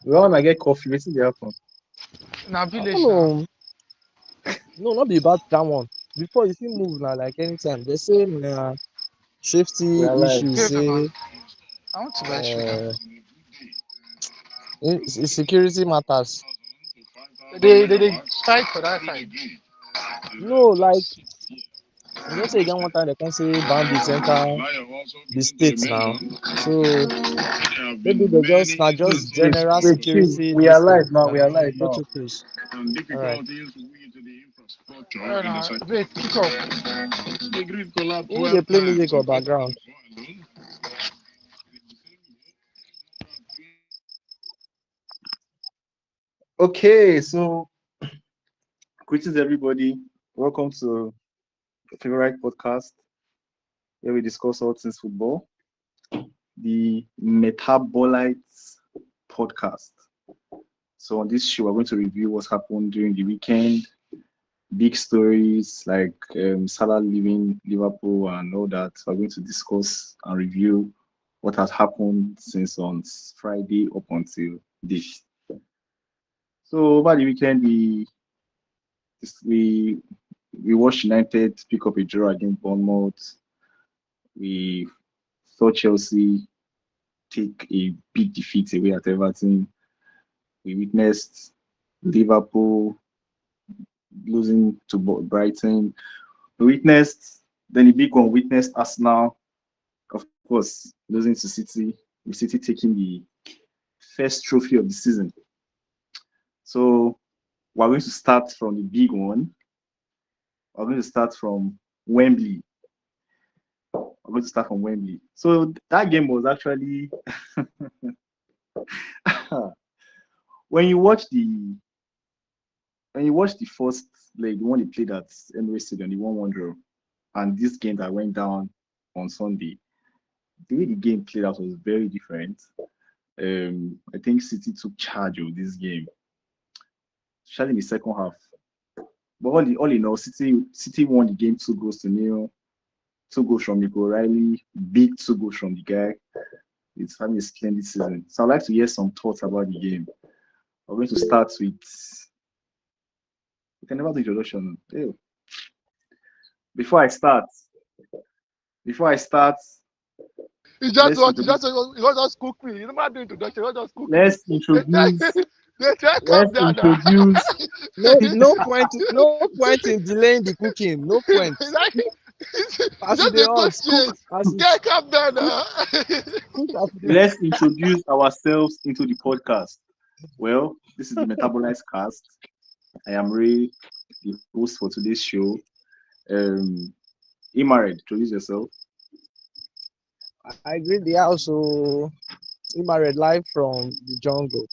We all wanna get coffee. Wetin dey happen? Na I don't village now. know. No, not be about that one. Before you fit move now, like anytime. They say We safety are live. issues, Wait a say minute. I want to buy sugar. uh, security matters. They strike for that side. No, like say again one time they can say bandits enter the states now. So maybe they just not just general Wait, chill. security We are this thing live now. We and are live now. protocols. All right. Wait, kick off. Who they play music or background? Okay, so greetings everybody. Welcome to your favorite podcast where we discuss all things football, the Metabolites podcast. So on this show, we're going to review what's happened during the weekend, big stories like Salah leaving Liverpool and all that. We're going to discuss and review what has happened since on Friday up until this. So over the weekend, we we watched United pick up a draw against Bournemouth. We saw Chelsea take a big defeat away at Everton. We witnessed Liverpool losing to Brighton. We witnessed then the big one witnessed Arsenal, of course, losing to City. With City taking the first trophy of the season. So we're going to start from the big one. We're going to start from Wembley. We're going to start from Wembley. So that game was actually when you watch the first leg, the one they played at Emirates Stadium, the 1-1 draw, and this game that went down on Sunday, the way the game played out was very different. I think City took charge of this game, especially in the second half. But all in all, City won the game 2-0. 2 goals from Nico O'Reilly, big 2 goals from the guy. It's having a splendid season. So I'd like to hear some thoughts about the game. We're going to start with. We can never do introduction. Ew. Before I start, You just let's want to introduce. just cook me. You never do introduction. You just cook me. Let's introduce. They try calm Let's down now. introduce. No point in delaying the cooking. No point. Like, As just they a good hot, cook chase. as Guy, calm down cook now. cook as they Let's introduce ourselves into the podcast. Well, this is the Metabolized Cast. I am Ray, the host for today's show. Imared, introduce yourself. I greet the house, so married live from the jungle.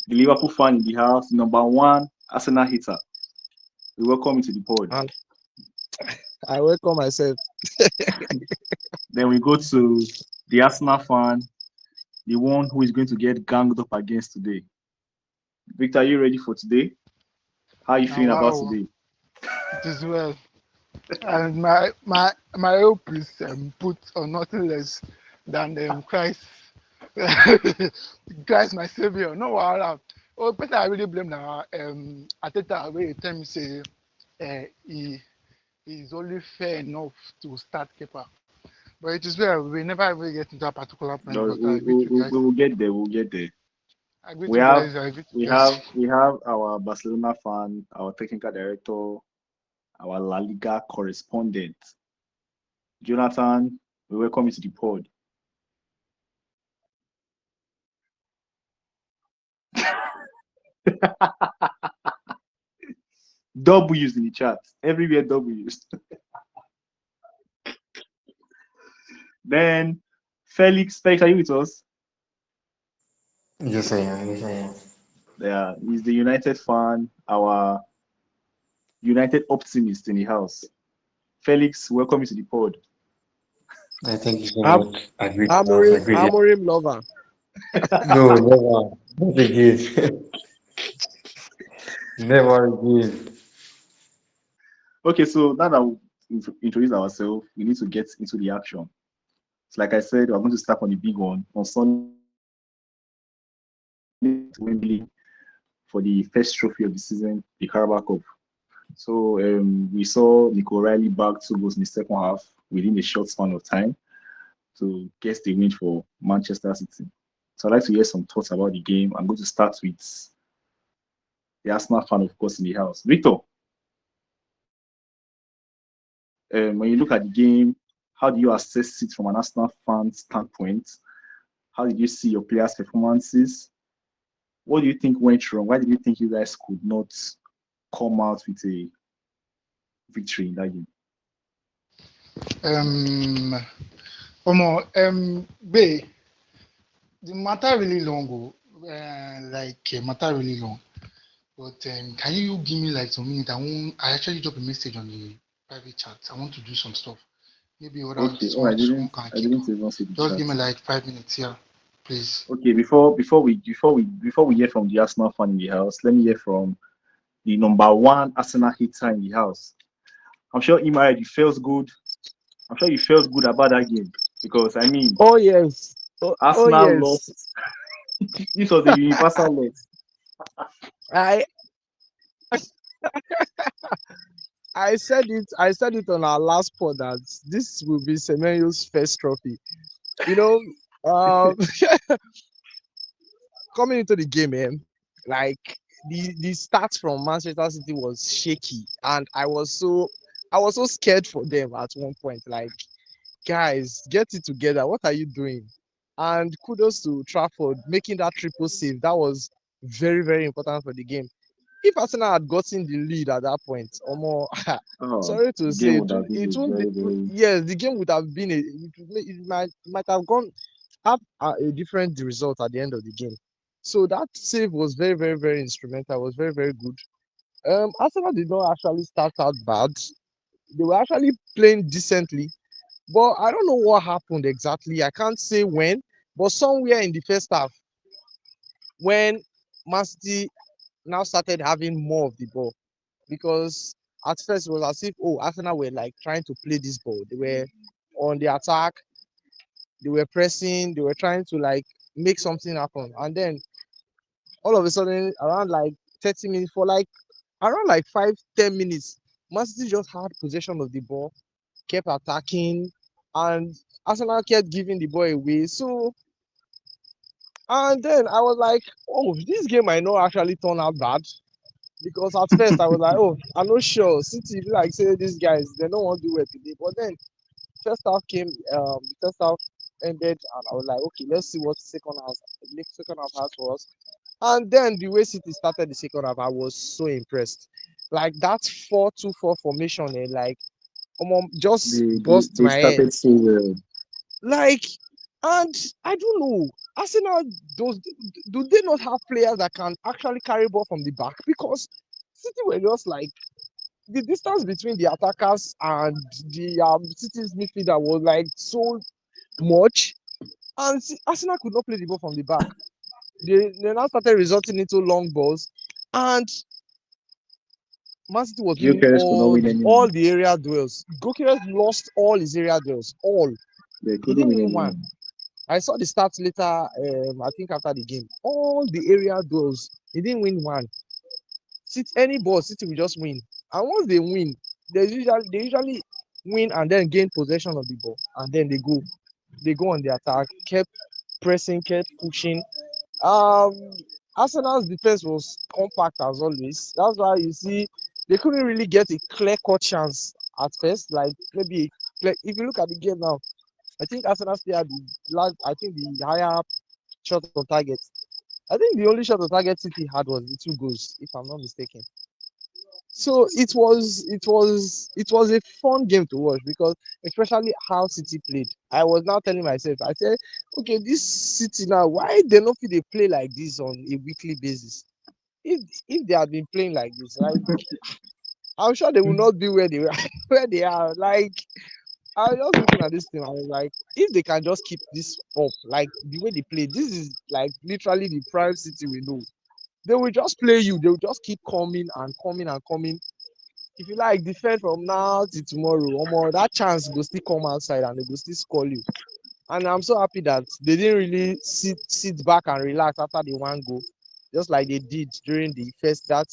The Liverpool fan in the house, number one Arsenal hitter. We welcome you to the pod. And I welcome myself. Then we go to the Arsenal fan, the one who is going to get ganged up against today. Victor, are you ready for today? How are you feeling about Wow, today? it is well. And my hope is put on nothing less than Christ. Christ, my savior. No wahala. Oh, person I really blame now. Ateta wey tell me say he is only fair enough to start keeper. But it is well. We never ever get into a particular point. No, But I agree with you guys. we will get there. We'll get there. I agree with We you have guys. I agree with we you guys. have we have our Barcelona fan, our technical director, our La Liga correspondent, Jonathan. We welcome you to the pod. W's in the chat. Everywhere W's. Then Felix, are you with us? Yes, I am. Yes, I am. Yeah, he's the United fan, our United optimist in the house. Felix, welcome you to the pod. I thank you so Am- much. Agreed. Amorim, Agreed. Amorim lover. No, never. Not again. Never again. Okay, so now that we've introduced ourselves, we need to get into the action. So like I said, we're going to start on the big one on Sunday to Wembley for the first trophy of the season, the Carabao Cup. So we saw Nico O'Reilly bag 2 goals in the second half within a short span of time to get the win for Manchester City. So I'd like to hear some thoughts about the game. I'm going to start with the Arsenal fan, of course, in the house. Victor, when you look at the game, how do you assess it from an Arsenal fan standpoint? How did you see your players' performances? What do you think went wrong? Why did you think you guys could not come out with a victory in that game? Um, Bay, the matter really long, matter really long. But can you give me like some minutes? I actually drop a message on the private chat. I want to do some stuff. Maybe other Okay. Oh, someone can I kick didn't on. even see the Just chat. give me like 5 minutes here, please. Okay, before we hear from the Arsenal fan in the house, let me hear from the number one Arsenal hitter in the house. I'm sure Imai, you felt good. I'm sure you felt good about that game because I mean Oh yes. Oh Arsenal yes. lost. This was a universal loss. I I said it on our last pod that this will be Semenyo's first trophy. You know, um, coming into the game, like the start from Manchester City was shaky, and I was so scared for them at one point. Like, guys, get it together. What are you doing? And kudos to Trafford making that triple save. That was very, very important for the game. If Arsenal had gotten the lead at that point, or more, Oh, sorry to the game say, would have been it a won't be. very, very Yes, the game would have been it might have gone have a different result at the end of the game. So that save was very, very, very instrumental. It was very, very good. Arsenal did not actually start out bad. They were actually playing decently, but I don't know what happened exactly. I can't say when, but somewhere in the first half, when Man City now started having more of the ball, because at first it was as if Arsenal were like trying to play this ball. They were on the attack, they were pressing, they were trying to like make something happen, and then all of a sudden around like 30 minutes for like around like 5-10 minutes, Man City just had possession of the ball, kept attacking, and Arsenal kept giving the ball away. So and then I was like, oh, this game might not actually turn out bad. Because at first I was like, oh, I'm not sure. City, like say these guys, they don't want to do it today. But then first half came, the first half ended, and I was like, okay, let's see what the second half has for us. And then the way City started the second half, I was so impressed. Like that 4-2-4 formation, like just burst they my head. started so well. Like, and I don't know, Arsenal, does do they not have players that can actually carry ball from the back? Because City were just like the distance between the attackers and the City's midfielder was like so much, and Arsenal could not play the ball from the back. They now started resulting into long balls, and Man City was winning Gyökeres could not all win the anyone. all the area duels. Gokeres lost all his area duels. All. They He couldn't didn't win win one. anyone. I saw the stats later. I think after the game, all the area duels, he didn't win one. Any ball, City will just win. And once they win, they usually win and then gain possession of the ball, and then they go on the attack, kept pressing, kept pushing. Um, Arsenal's defense was compact as always. That's why you see they couldn't really get a clear-cut chance at first. Like maybe if you look at the game now, I think Arsenal still had I think the higher shot on target. I think the only shot on target City had was the 2 goals, if I'm not mistaken. So it was a fun game to watch, because especially how City played. I was now telling myself, I said, okay, this City now, why they not fit they play like this on a weekly basis? If they had been playing like this, like I'm sure they will not be where they were where they are. Like I was just looking at this thing, I was like, if they can just keep this up, like the way they play, this is like literally the prime City we know. They will just play you, they will just keep coming and coming and coming. If you like defend from now till tomorrow, that chance go still come outside and they go still score you. And I'm so happy that they didn't really sit back and relax after the one goal, just like they did during the first that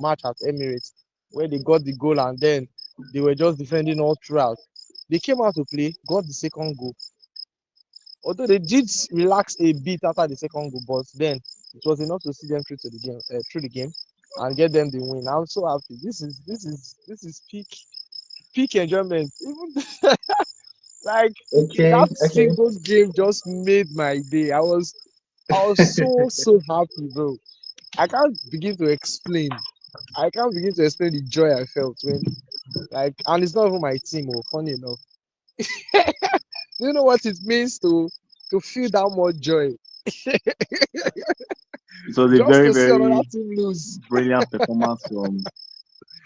match at Emirates, where they got the goal and then they were just defending all throughout. They came out to play, got the second goal. Although they did relax a bit after the second goal, but then it was enough to see them through the game, and get them the win. I'm so happy. This is peak enjoyment. Even like Okay, that okay. single game just made my day. I was so happy, bro. I can't begin to explain. I can't begin to explain the joy I felt when like, and it's not even my team. Oh, funny enough, do you know what it means to feel that much joy It was a just very, to see another very team lose? brilliant performance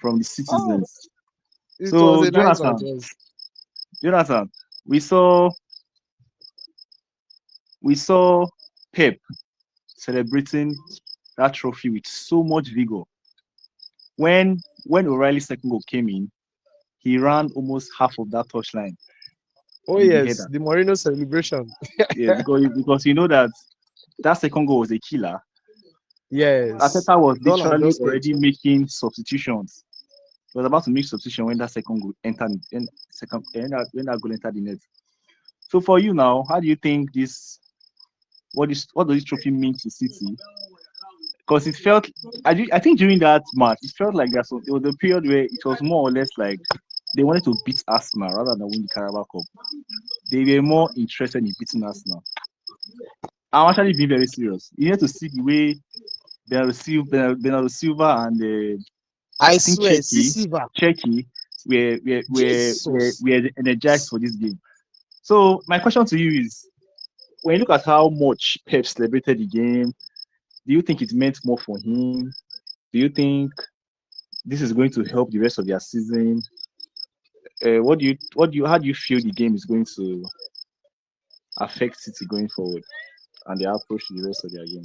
from the Oh, citizens. it was So a nice one. It Jonathan, was. Jonathan, we saw we saw Pep celebrating that trophy with so much vigor. When O'Reilly's second goal came in, he ran almost half of that touchline Oh with the yes, header. the Moreno celebration. Yeah, because you know that second goal was a killer. Yes, Arteta was done and literally dusted. already making substitutions. He was about to make substitution when that second goal entered in second when that goal entered the net. So for you now, how do you think what does this trophy mean to City? Because it felt I think during that match it felt like it was a period where it was more or less like they wanted to beat Arsenal rather than win the Carabao Cup. They were more interested in beating Arsenal. I'm actually being very serious. You need to see the way Bernardo Silva and I I think swear, Sisiva. Cherky Jesus. were energized for this game. So my question to you is, when you look at how much Pep celebrated the game, do you think it meant more for him? Do you think this is going to help the rest of their season? How do you feel the game is going to affect City going forward and their approach to the rest of their game?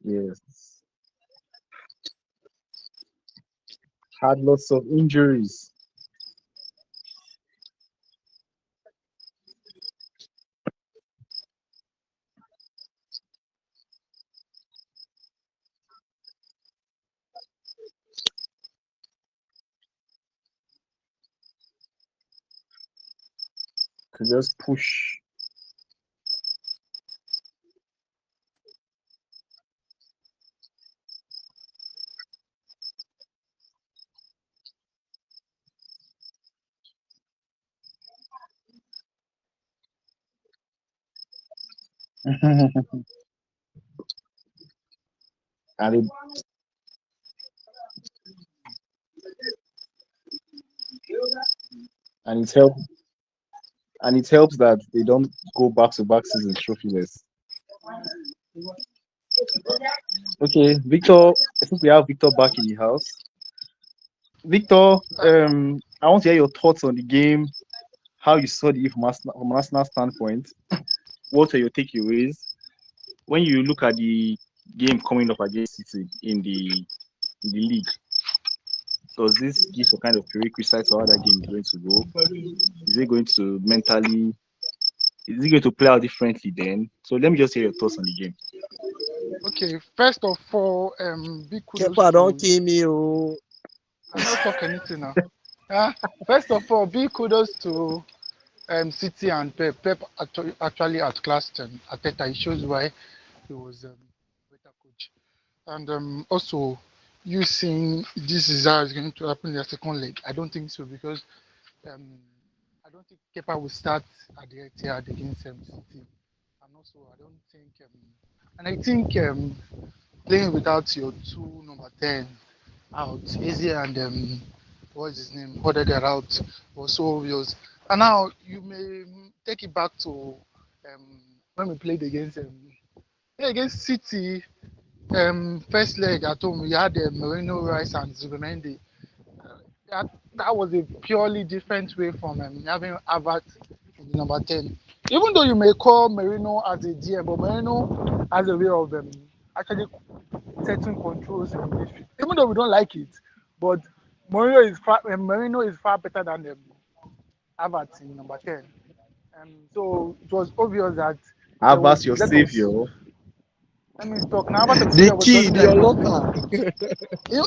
Yes, had lots of injuries. To just push. and it and it helps that they don't go back to back seasons trophyless. Okay, Victor. I think we have Victor back in the house. Victor, I want to hear your thoughts on the game, how you saw the game from an Arsenal standpoint. What are your takeaways when you look at the game coming up against City in the league? does this give a kind of prerequisite to how that game is going to go? Is it going to mentally, is it going to play out differently then? So let me just hear your thoughts on the game. Okay, first of all, big kudos Kepa don't to. kill me, oh. I not talk anything now. First of all, big kudos to City and Pep. Pep actually outclassed Ateta. It shows why he was a better coach. And also, you seeing this is how it's going to happen in the second leg. I don't think so because um, I don't think Kepa will start at the Etihad against City. And also, I don't think, and I think playing without your two number 10 out, Eze and what's his name, Odegaard out was so obvious. And now you may take it back to when we played against City, first leg at home, we had Merino, Rice, and Zubimendi. That was a purely different way from having Havertz in the number 10. Even though you may call Merino as a DM, but Merino has a way of actually setting controls in the midfield. Even though we don't like it, but Merino is far better than Havertz in number 10. So it was obvious that there was Abbas, your let us. savior. Let me talk now. Havertz The was key, doesn't the like those unlocker.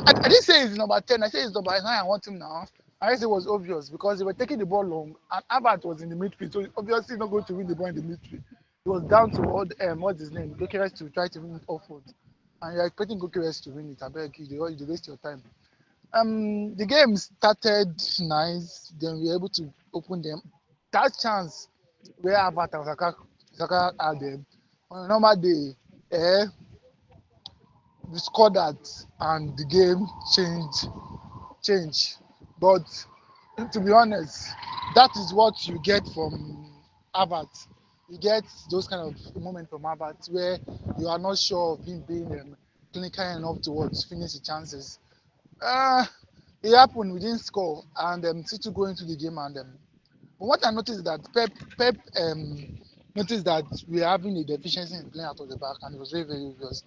I didn't say it's number 10. I said it's number 9. I want him now. I said it was obvious because they were taking the ball long and Havertz was in the midfield. So obviously not going to win the ball in the midfield. It was down to what's his name? Gokeres to try to win it off front. And you're expecting Gokeres to win it. I beg you, you waste your time. The game started nice. Then we were able to open them. That chance where Havertz and Saka had them on a normal day, we scored that and the game changed. But to be honest, that is what you get from Havertz. You get those kind of moments from Havertz where you are not sure of him being clinical enough towards finish the chances. It happened, we didn't score, and City go into the game. And but what I noticed is that Pep noticed that we are having a deficiency in playing out of the back, and it was very, very obvious.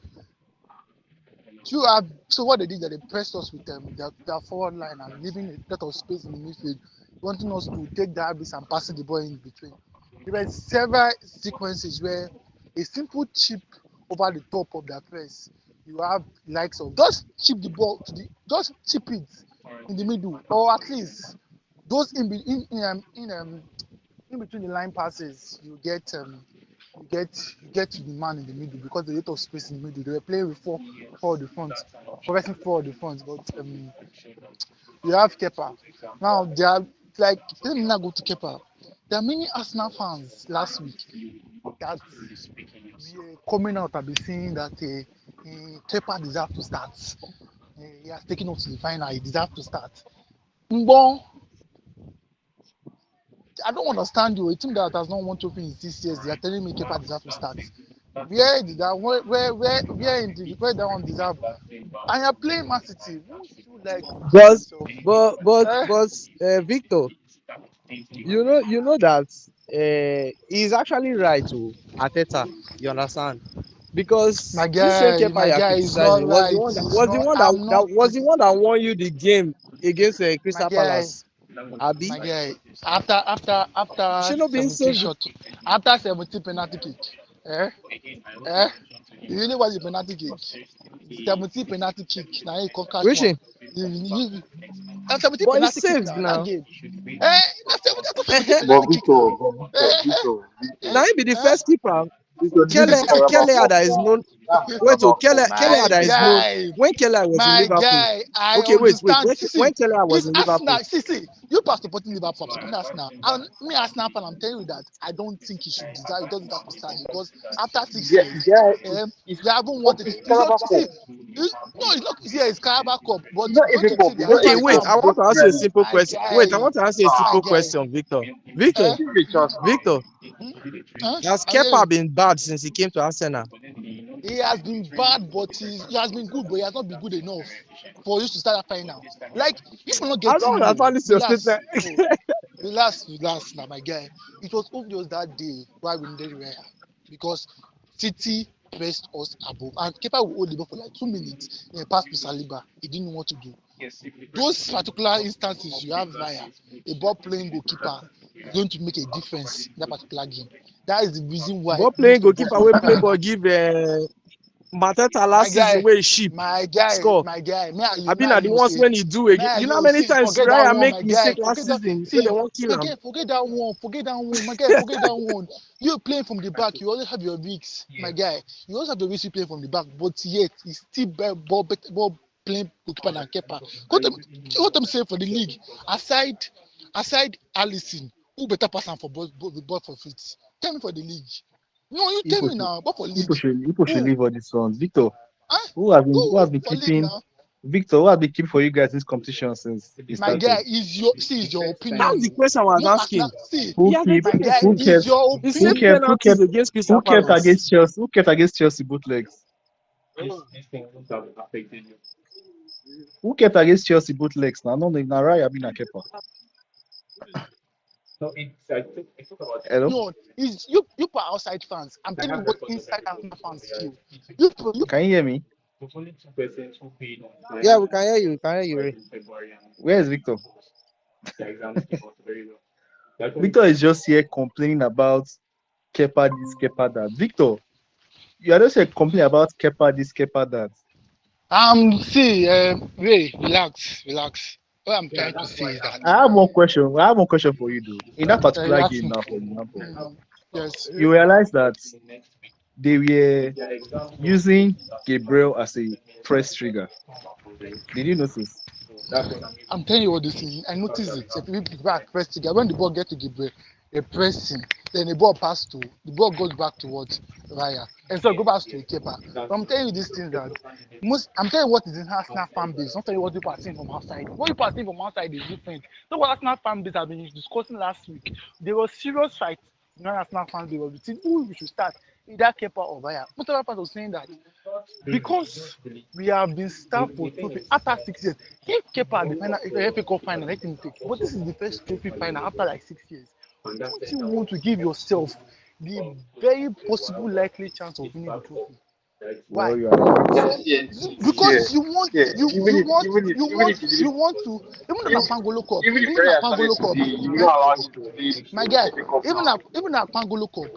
So what they did that they pressed us with their forward line and leaving a lot of space in the midfield, wanting us to take the habits and passing the ball in between. There were several sequences where a simple chip over the top of their press, you have likes of just chip the ball just chip it in the middle, or at least those in between the line passes, you get to the man in the middle because there's a lot of space in the middle. They were playing with four the front, progressing four the front, but you have Kepa. Now they are like let me now go to Kepa. There are many Arsenal fans last week that were coming out and be saying that Kepa deserves to start. He has taken us to the final. He deserves to start. Mbon, I don't understand you. A team that has not won trophy in 6 years, they are telling me Kepa deserves to start. Where did that? Where that one deserve? And you're playing Man City. Won't you like calm But yourself? but but Eh? but Victor, you know that he's actually right to Ateta. You understand? Because this same Kepa My you are guy is not criticizing was the right. one that It's was the not. one that, I'm that not. was the one that won you the game against My Crystal guy. Palace. Abi, My guy. After should not be 70 so. shot, after 70 penalty kick, eh? Eh? You really want the penalty kick? 70 penalty kick. Now you can catch one. Wishing, And 70 but he's penalty kick saved now. That now. game. That's 70 But penalty kick Victor, now. but Victor, Eh? Victor, Now Victor, he be the Eh? first keeper. Victor, this is Kele Carabao Kele Cup that is now. known. That's Wait, oh, Carabao Cup Kele now. My that is known guy, when Kele was in my Liverpool. guy, I Okay, wait. understand. When Kele was It's in Liverpool, Arsenal. See, you pass supporting Liverpool, I'm supporting Arsenal. And me, Arsenal fan, I'm telling you that I don't think he doesn't have to start because after 6 years, Yeah, they haven't cup, wanted. it's It's not, Carabao Cup. see, no, it's not. Yeah, it's Carabao Cup, but It's not don't FA you Cup. think they It's are not okay, trying FA wait. Cup. to? I want Just to ask you a Premier League. simple My question. Wait, I guy, want to ask you a my simple guy, question, Victor. Victor, eh? Give it a chance now. Victor, Hmm? Huh? has I hear Kepa you. been bad since he came to Arsenal? He has been bad, but he has been good, but he has not been good enough for you to start a final. Like, if you're not I getting don't me, understand this your relax. statement. Oh, relax now, my guy. It was obvious that day why we needed Raya because City pressed us above, and Kepa will hold the ball for like 2 minutes. Pass to Saliba. He didn't know what to do. those particular instances you have via a ball playing goalkeeper is going to make a difference in that particular game. That is the reason why Ball playing most of us goalkeeper will play prefer ball give Mateta my last season guy, where he sheep score. my guy. I Me been and at the you ones say, when he do me again. and You know how you many see, times forget that Raya one, make my guy. mistake last Forget that. season where See, they won't kill him. forget that one. Forget that one, my guy. Forget that one. You playing from the back, you always have your risks, my guy. You always have the risk you playing from the back, but yet it's still ball playing goalkeeper than keeper. What I'm saying for the league, aside Allison, who better pass am for the ball for feet? Tell me for the league. No, you tell People me should now. But for league, people should who? leave all these ones. Victor, Huh? who has been For league keeping now? Victor, who has been keeping for you guys this competition since it My started? guy, is your That's opinion. the Oh. question I was Not personal. asking. See, He Who has keep my experienced guy, who since is kept your he who saved opinion. kept who penalties kept against who Crystal kept Palace. against Chelsea? Who kept against Chelsea bootlegs? Who kept against Chelsea bootlegs? Now, no, no, Raya been a keeper. Hello, No, is you put outside fans. I'm telling you what inside Arsenal fans feel. You can you hear me? Yeah, we can hear you. We can hear you, Ray. Where is Victor? Victor is just here complaining about Kepa this, Kepa that. Victor, you are just here complaining about Kepa this, Kepa that. see, Ray, relax. What I'm trying to say is that I have one question. I have one question for you, though. In that you particular ask game, me. now, for example, Yes. you realize that they were using Gabriel as a press trigger. Did you notice? I'm telling you what this thing. I noticed it. If you back press together, when the ball get to Gabriel, they press him. Then the ball goes back towards Raya. And so go back to the keeper. But I'm telling you this thing that I'm telling you what is in Arsenal fan base. I'm telling you what people are seeing from outside. What people are seeing from outside is different. So what Arsenal fan base have been discussing last week. There was serious fight. Arsenal fans they were between who we should start, either keeper or Raya. Most of our fans were saying that because we have been staffed for trophy after 6 years. If Kepa at the final, if FA Cup final, let him take. But this is the first trophy final after like 6 years. Don't you want to give yourself the very possible likely chance of winning the trophy? Well, Why? you are right. Because you want to even at Pangolo Cup, my guy, even at Pangolo Cup,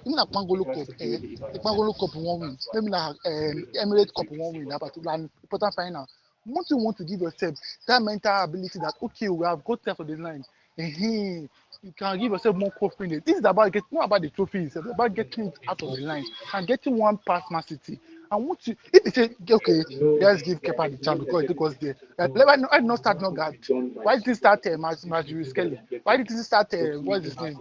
the Pangolo Cup won't win. Maybe na Emirates Cup won't win that particular important final. Once you want to give yourself that mental ability that okay, we have got there for the line, you can give yourself more confidence. This is about not about the trophy itself, it's about getting it out of the line and getting one past Man City. And once you, if you say okay, let's give Kepa the chance because it took us there. Why not start Nogard? Why did he start Majuri Skelly? Why did he start what's his name?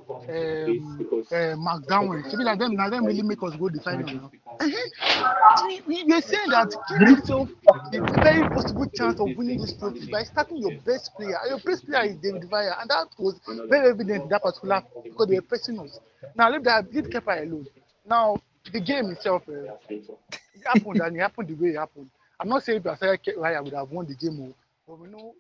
Mark Downway. Maybe now them really make us go the final now. We're saying that give yourself the very possible chance of winning this trophy by starting your best player. And your best player is David Villa, and that was very evident in that particular because they were pressing us. Now leave Kepa alone. Now the game itself, it happened and it happened the way it happened. I'm not saying if Asaya Raya would have won the game, but we know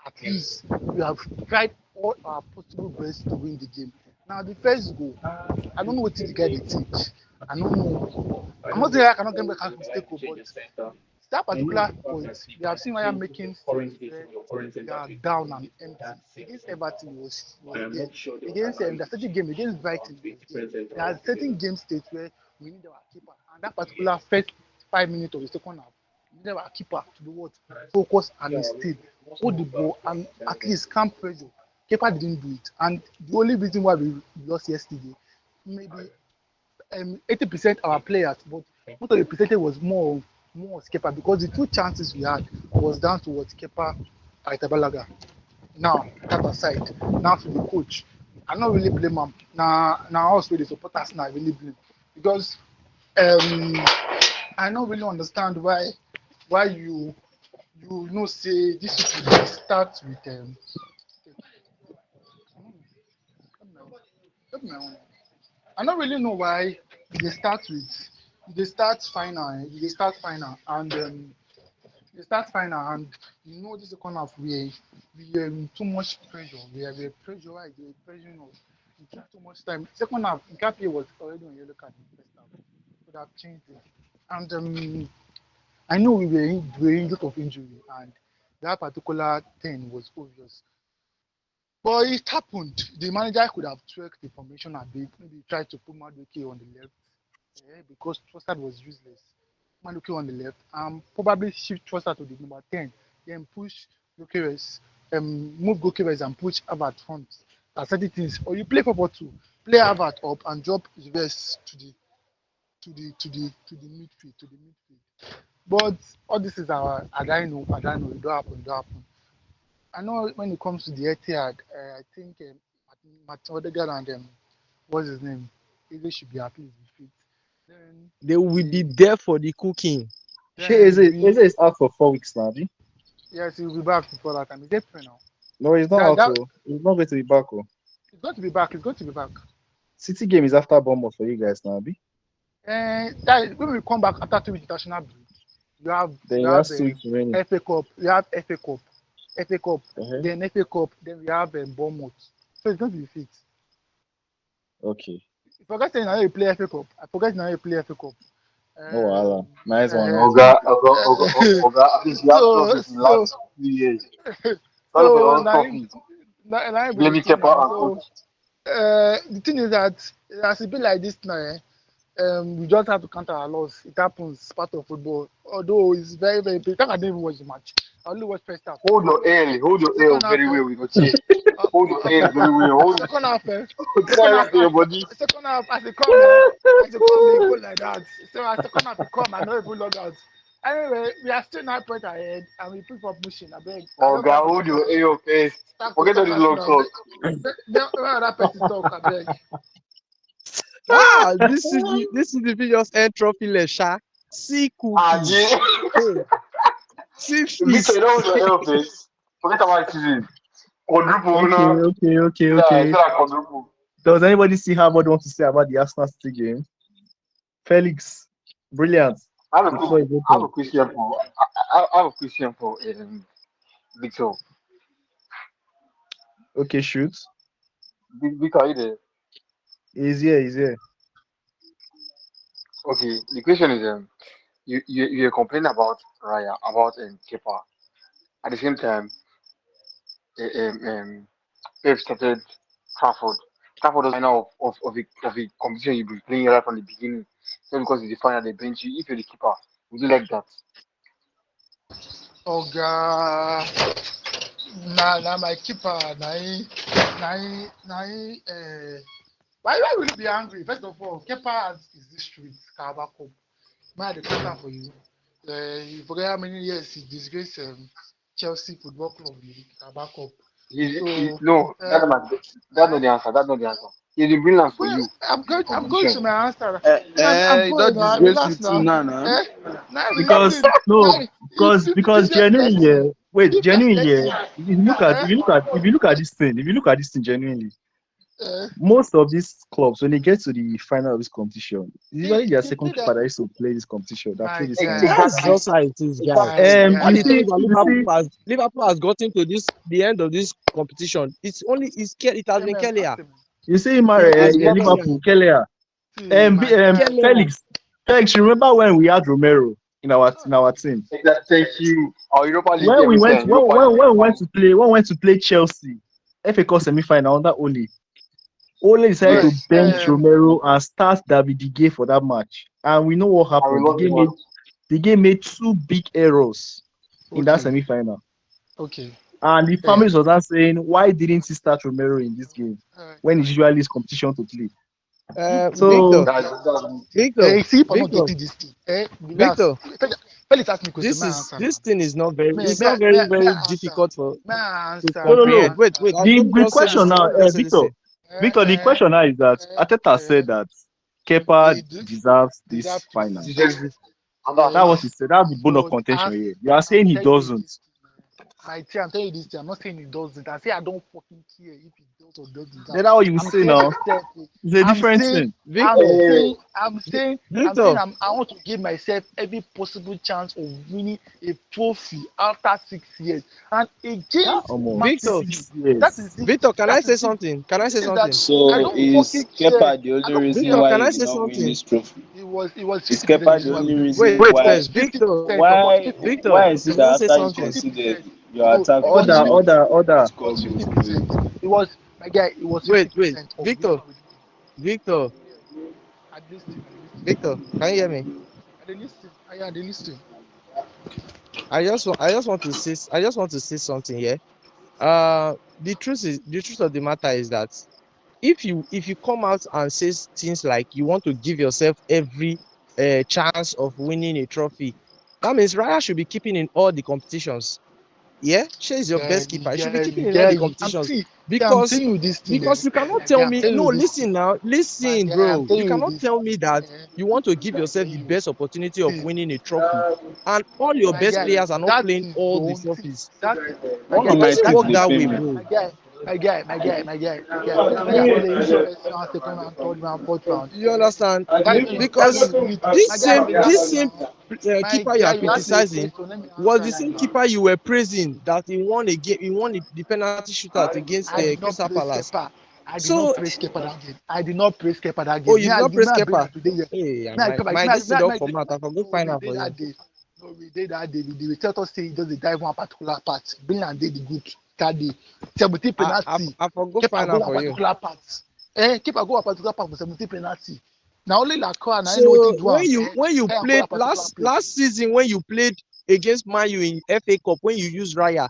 at least we have tried all our possible best to win the game. Now the first goal, I don't know what the guy they think. I don't know. I'm not saying I cannot get back a mistake, but that particular point, we have seen Raya making saves where they are down and empty. Against Everton was there. Against the certain game against Brighton was there. There are certain game states where we need our keeper, and that particular first 5 minutes of the second half, we need our keeper to do what? Focus and stay, hold the ball, and at least calm pressure. Keeper didn't do it, and the only reason why we lost yesterday, maybe 80% our players, but most of the percentage was more Kepa because the two chances we had was down to what Kepa Arrizabalaga. Now that aside, now to the coach, I not really blame him. Now us with the supporters now I really blame because I don't really understand why you know say this should start with I don't really know why they start with they start final they start final and they start final and you know this is kind of we too much pressure we are pressurized they were pressuring us it took too much time second half Nkapie was already on yellow card in the first half could have changed it and I know we were in a lot of injury and That particular thing was obvious. But it happened. The manager could have tweaked the formation a bit, maybe try to put Madueke on the left, because Trossard was useless. Madueke on the left, probably shift Trossard to the number 10, then push Gokeres, move Gokeres and push Havertz front. That's certain things. Or you play 4-4-2, play Havertz up and drop the rest to the midfield, But all this is I don't know, it don't happen. I know when it comes to the Etihad, I think Matt Odegaard and what's his name, they should be at least be fit. Then They will be the there for the cooking. Is then it is out for 4 weeks now, Abi? yes, he'll be back before that time. He's April now. No, he's not That out. that So he's not going to be back. Oh. He's going to be back. He's going to be back. City game is after Bournemouth for you guys now, Abi. And that when we come back after 2 weeks international break, you have Then you you have have 2 weeks remaining. FA Cup, FA Cup, Uh-huh. then FA Cup, then we have Bournemouth. So it's going to be fit. Okay. I forget saying how you play FA Cup. I forget how you play FA Cup. No wahala. Nice one. Uh, Nice one. At least you have trophies in the so last few years. Sorry for so your trophies. now be the Blaming thing Kepa now. and So coach. the thing is that as it be like this now, we just have to counter our loss. It happens, it's part of football. Although it's very, very big. I didn't even watch the match. I only watched first half. Hold your L Second half, very well. We got you. Hold your L very well. Hold second half, Try up your body. second half, as they come, go like that. So as second half, they come, I know even log out. Anyway, we are still 9 points ahead, and we pick up pushing. I beg. Oh God, hold your L first. Forget all this long talk. Then when that person talk, I beg. This is the video's end trophy lesha. See Ah, cookies. yeah. Hey, see Victor, feast. you don't hold your L first. Forget about it. Quadruple, no. Okay. Yeah, it's like quadruple. Does anybody see how much want to say about the Arsenal City game? Felix, brilliant. I have a The floor is I have a open. question for I have a question for Victor. Okay, shoot. Victor, are you there? He's here. Okay, the question is you're complaining about Raya about Kepa. At the same time, Pep started Trafford. Trafford was final of a competition you've been playing right from the beginning. So because it's the final, they bench you. If you're the keeper, would you like that? Oh God, nah, my keeper, why will you be angry? First of all, Kepa has his history with Carabao Cup. Man, the question for you. You forget how many years he disgraced Chelsea Football Club in the Carabao Cup. So No, that's not the answer. That's not the answer. He's been brilliant for well, you in I'm going to competition. my answer. I'm You going don't now. disgrace you Relax too now. now, now. Now Because listen. no, Now, because if just genuinely, listen. wait, If just genuinely, listen. if you look at Eh? if you look at this thing genuinely, Eh? most of these clubs when they get to the final of this competition, it's usually their The second thing keeper that that used to play this competition that play my this final. guy, That's Exactly. just how it is, guys. my Exactly. All You the guy. see, times that Liverpool has gotten to the end of this competition, it has been Kelia. you see, It has been Exactly. Kelia. Liverpool, Keller, My guy. Kelia. Felix, you remember when we had Romero in our team? Thank you. Our Europa League When we every went time. Europa League when we final. went to play Chelsea, FA Cup semi-final under Ole. Ole decided to Yes. bench Romero and start David De Gea for that match. And we know what And we happened. lost the match. The game made two big errors in that Okay. semi-final. Okay. And the families was not saying, why didn't he start Romero in this game when it's usually his competition to play? So Victor, See, for not Victor, getting this thing. Relax. Victor. Felix ask me question. May I answer This now? thing is not very May, it's may, not I- may, very I- may very I answer? difficult to May I answer? no. May I comprehend. Wait, answer? let me The just say question this. now, Let me just say this. Victor, the question now is that Ateta said that Kepa deserves this final. That's what he said. That's the bone of But contention here. You are saying he telling you doesn't. this thing, man. My dear, I'm telling you this thing. I'm not saying he doesn't. I say I don't fucking care if he does or doesn't. Then that's what you I'm say saying now. myself. It's a I'm different saying, thing. Victor, I'm saying, Victor, I want to give myself every possible chance of winning a trophy after 6 years. And against Man Victor, City, 6 years. that is the Victor, can I that say is the something? Can I say thing that something? I So don't is fucking care. Kepa the I only don't reason Victor, why can you I will say not win something? this trophy? It was Is 50% Kepa the reason why we only didn't reason win. Wait why? first, Fifty Victor, percent support. 50% Why is it can I that say after you something? conceded 50%. Your No, attack it was did Order, not 50. order, order. It was score goals fifty for you. percent. It was my guy. It was fifty Wait. percent of Victor, winning with Victor, at least at least Victor. Can you hear me? at the listing. At the listing. I just want to say something here. The truth of the matter is that if you come out and say things like you want to give yourself every chance of winning a trophy, that means Raya should be keeping in all the competitions. Yeah, she is your best keeper. You should be keeping in all the I'm competitions see. I'm because telling you this thing. you cannot My tell guy, I'm me telling no. you this thing. Listen now, My listen, guy, I'm bro. You telling you cannot this. tell me that you want to give I'm yourself the telling you. best opportunity of See, winning a trophy, and all your my best guy, players are not that playing thing all the don't see trophies. that my One guy, of It my doesn't that teams work they thing that pay way, me. bro. my guy. Player play first round, second round, third round, fourth round. You understand? That's the Because spirit. My guy, relax this same now. My keeper you guy, are you asked me a criticizing question. Let me was answer the it same now. keeper you were praising that he won a game. He won the penalty shootout against I did not Crystal praise Palace. Kepa. I did not So, praise Kepa that game. I did not praise Kepa that oh, game. you did not praise Me, I bring Kepa. that today. Yeah. Hey, Me, I Kepa. my this thing don't Me, format. I can go no, find we out for did you. that day. No, we did that day. We tell us say just dey dive one particular part. Bring and did the good that day. 17 penalty. I can go Kepa find go out one for you. particular part. Kepa go one particular part for 17 penalty. Now only Lacroix and I know what he So do am. when you Tell am go played that particular place. last season when you played against Man U in FA Cup when you used Raya,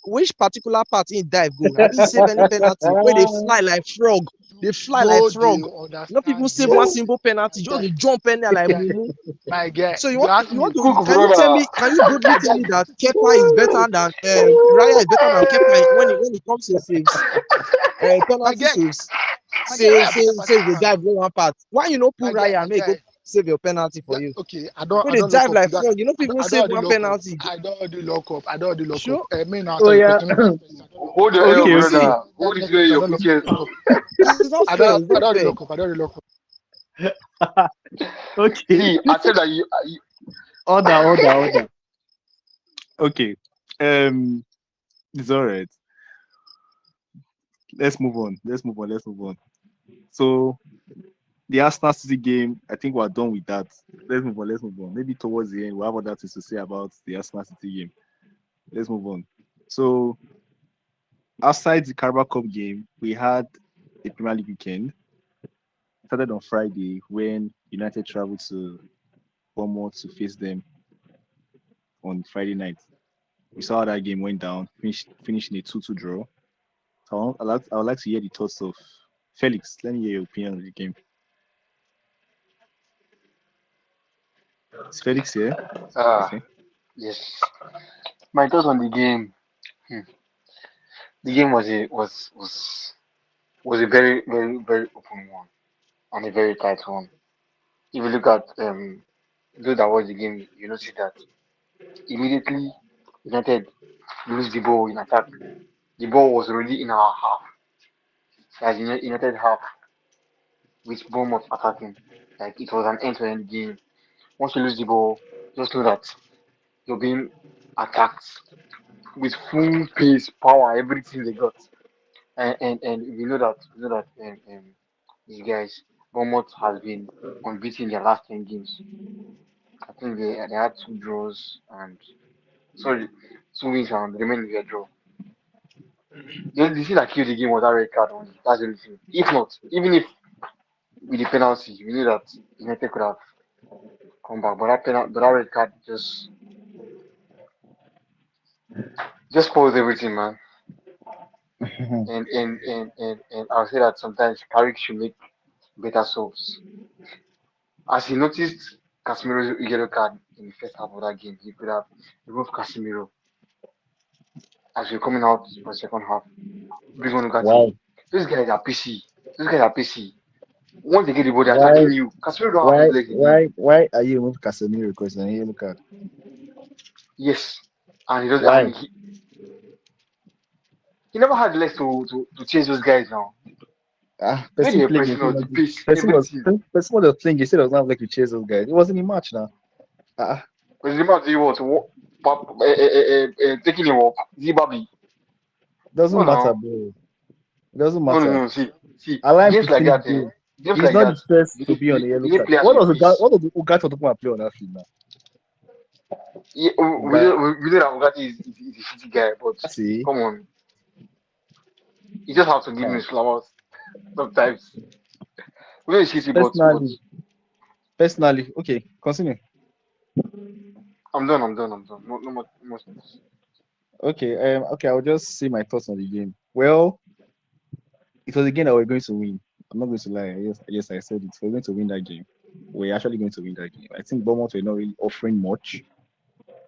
which particular part in dive go? Have you saved any penalty? Where they fly like frog, they fly like No, they frog. Not even understand. save one Yo, simple penalty, my just guy, they jump in there like mumu. my guy. So You ask you me want a to Cook question. brother. can you boldly My tell guy, me that Kepa is better than Raya is better than Kepa when it comes to saves, my penalty guy, saves, my guy. Why I put Kepa say they second? dive go one part. Why you no pull Raya My and make go guy. save your penalty for you? Okay, When I they don't lock dive up like to that. frog, you know people I save don't do one lock up. penalty. I don't do lock up. I don't do lock up. Sure. Me now Oh answer your yeah. question. Let me answer this. I don't lock Hold up. your hell, Okay, See, okay. brother. Hold it Next where question. I your don't lock cookies. up. it's not fair. It's not I don't do fair. lock up. I don't do lock up. Okay. See, I said that you Order. Okay. It's all right. Let's move on. So the Arsenal City game, I think we're done with that. Let's move on. Maybe towards the end, we'll have other things to say about the Arsenal City game. Let's move on. So outside the Carabao Cup game, we had a Premier League weekend. Started on Friday when United traveled to Bournemouth to face them on Friday night. We saw how that game went down, finishing a 2-2 draw. So I would like to hear the thoughts of Felix. Let me hear your opinion on the game. Is Felix here? ah Okay. yes. My thoughts on the game. Hmm. The game was a very very open one and a very tight one. If you look at those that watch the game, you notice that immediately United lose the ball in attack. The ball was already in our half, as United half, with Bournemouth attacking. Like it was an end-to-end game. Once you lose the ball, just know that you're being attacked with full pace, power, everything they got. And we know that these guys, Bournemouth has been unbeaten in their last 10 games. I think they had two draws and sorry, two wins and the remaining were draw. The thing that killed the game was that red card only. That's the only thing. If not, even if with the penalty, we knew that United could have come back. But that red card just spoils everything, man. And I'll say that sometimes Carrick should make better subs. As he noticed Casemiro's yellow card in the first half of that game, he could have removed Casemiro as we're coming out for the second half. Bring on Ugati. Why? Those guys are PC. Those guys are PC. Once they get the ball, they're Why? attacking you. Casemiro don't have those legs again. Why are you removing Casemiro because an yellow card? Yes. And he does Why? and he never had the legs to chase those guys now. Where they Person were playing pressing against us, the like pace, everything. person was playing. He said it was not like to chase those guys. It wasn't a match now. Ah, Because the man do you want to taking a walk. Zimbabwe. No, doesn't matter, no. bro. It doesn't No, no, matter. no. See, Allow him to games like finish that, the game. games He's like not the that, first to be on the you yellow need card. players with pace. What was the guy to come and play on that field now? Yeah, But we know that Ugarte is a shitty guy, but see, come on, you just have to give me uh, flowers sometimes. We know he's shitty, but personally, personally, okay, continue. I'm done. I'm done. I'm done. No, no more, no more speech. Okay, okay, I'll just say my thoughts on the game. Well, it was a game that we're going to win. I'm not going to lie. Yes, I said it. We're going to win that game. We're actually going to win that game. I think Bournemouth were not really offering much.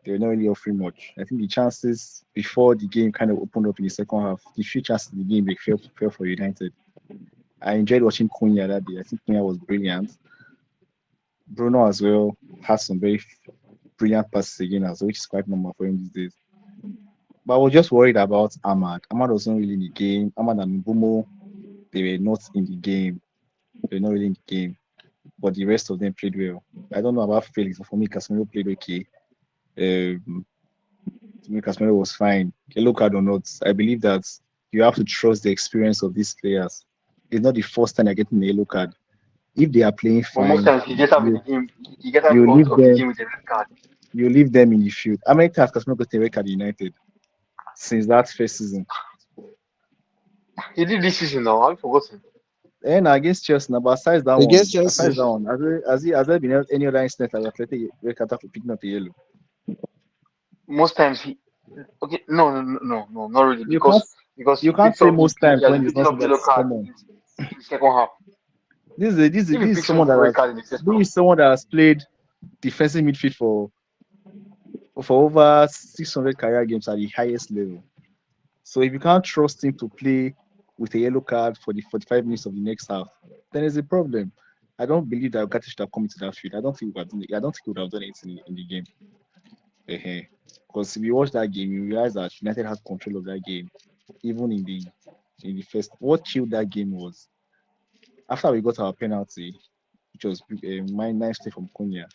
They were not really offering much. I think the chances before the game kind of opened up in the second half, the few chances in the game they fell for United. I enjoyed watching Cunha that day. I think Cunha was brilliant. Bruno as well has some very brilliant passes again as well, which is quite normal for him these days. But I was just worried about Ahmad. Ahmad wasn't really in the game. Ahmad and Mbumo, they were not in the game. They were not really in the game. But the rest of them played well. I don't know about Felix, but for me, Casemiro played okay. Um, to me, Casemiro was fine. Yellow card or not, I believe that you have to trust the experience of these players. It's not the first time they're getting a yellow card. If they are playing But most fine, times he gets out with the you game. He gets out you leave of the them game with a red card. you leave them in the field. How many times Casemiro got a red card at United since that first season? He did this season now. I've forgotten. And against Chelsea, now, but Against besides Chelsea. that one, has there been any other instance that Athletic red card after picking up a yellow? Most times he. Okay, no, not really You can't because you he can't picks say up most times he has when been it's picking not up something that yellow is card common. in the second half. If he This is picks up someone that red has card in the first half, played defensive midfield for over 600 career games at the highest level. So if you can't trust him to play with a yellow card for the 45 minutes of the next half, then there's a problem. I don't believe that Ugarte should have come into that field. I don't think he would have done anything in the game. Because if you watch that game, you realize that United had control of that game, even in the first. What killed that game was after we got our penalty, which was my nice play from Cunha.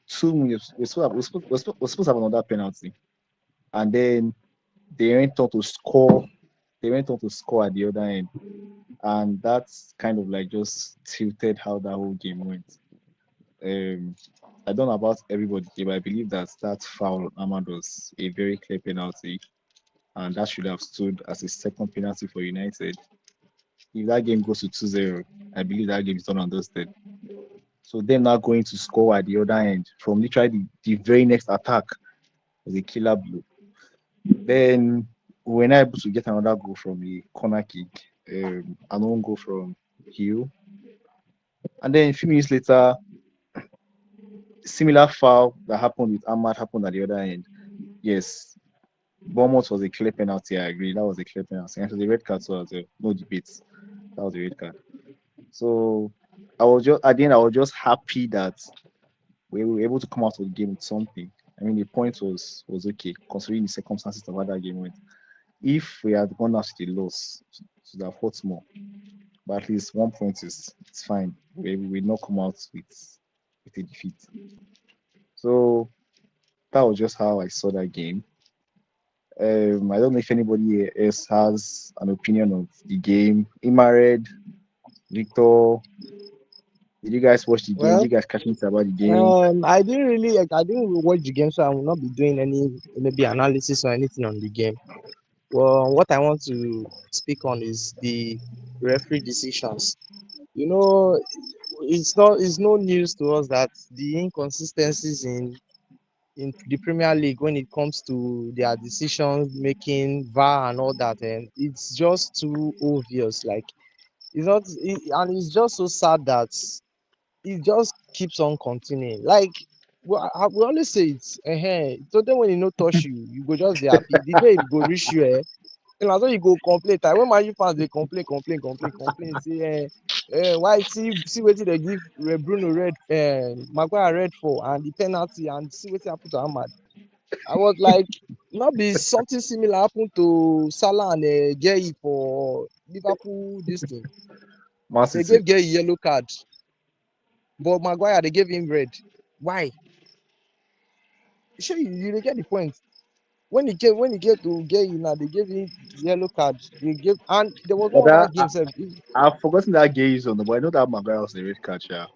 2 minutes, we're supposed to have another penalty, and then they went on to score. They went on to score at the other end, and that's kind of like just tilted how that whole game went. Um, I don't know about everybody, but I believe that that foul on Ahmad was a very clear penalty, and that should have stood as a second penalty for United. If that game goes to 2-0, I believe that game is done and dusted. So them now going to score at the other end from literally the very next attack was a killer blow. Then we were not able to get another goal from a corner kick, and one goal from Hill. And then a few minutes later, similar foul that happened with Ahmad happened at the other end. Yes, Bournemouth was a clear penalty. I agree. That was a clear penalty. And it was a red card, so as well. No debates. That was a red card. So I was just at the end, I was just happy that we were able to come out of the game with something. I mean, the point was okay considering the circumstances of how that game went. If we had gone out with a loss, it would have hurt more. But at least 1 point is it's fine. We will not come out with a defeat. So that was just how I saw that game. I don't know if anybody else has an opinion of the game. Imared, Victor, did you guys watch the game? Did Well, you guys catch anything about the game? I didn't really watch the game, so I will not be doing any maybe analysis or anything on the game. Well, what I want to speak on is the referee decisions. You know, it's no news to us that the inconsistencies in the Premier League when it comes to their decision making, VAR and all that, and it's just too obvious. Like it's not, and it's just so sad that it just keeps on continuing. Like we always say it's so then when you no touch you, you go just be happy. The day it go reach you, and na so you go complain. Time when Man U fans dey complain say why see wetin dey give Bruno red Maguire red for and the penalty and see wetin happen to Ahmad. I was like, not be something similar happen to Salah and Gueye for Liverpool this thing. Man They City. gave Gueye yellow card, but Maguire they gave him red. Why? Sure, you dey get the point. When he get to Gueye now, they gave him yellow card. They gave and there was But one other that game. Sef, I've forgotten that game is on the but I know that Maguire was a red card, yeah.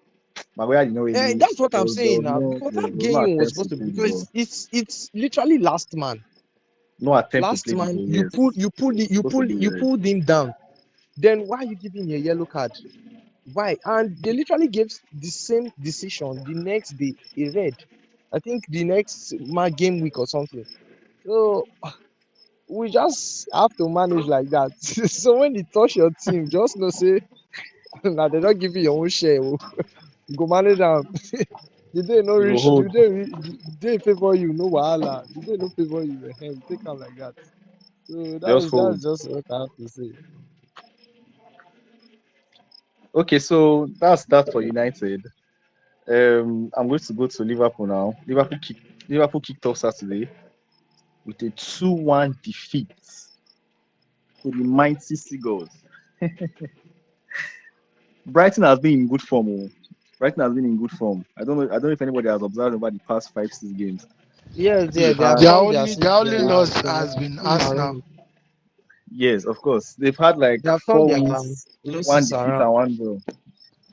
Maguire did not really. That's what I'm There saying was now. no Because there that was no game was attempt to supposed to play be the ball. because it's literally last man. No attempt to Last play the man, ball. you Yes, supposed to be you red. pulled him down. Then why are you giving a yellow card? Why? And they literally gave the same decision the next day, a red. I think the next game week or something. So we just have to manage like that. So when you touch your team, just know say now they don't give you your own share. Oh. You go manage them. The day no You go reach, hold. the day favor you, no wahala. The day no favor you, you take am like that. So Just that's hold. just what I have to say. Okay, so that's that for United. I'm going to go to Liverpool now. Liverpool kicked off Saturday with a 2-1 defeat to the mighty Seagulls. Brighton has been in good form. Oh. Brighton has been in good form. I don't know if anybody has observed over the past 5-6 games. I Yes, think yeah, they've they have had Their formed their only seat, their only their loss their has been team Arsenal. around. yes, of course. They've had like They have turned four their wins, one losses defeat around. and one draw.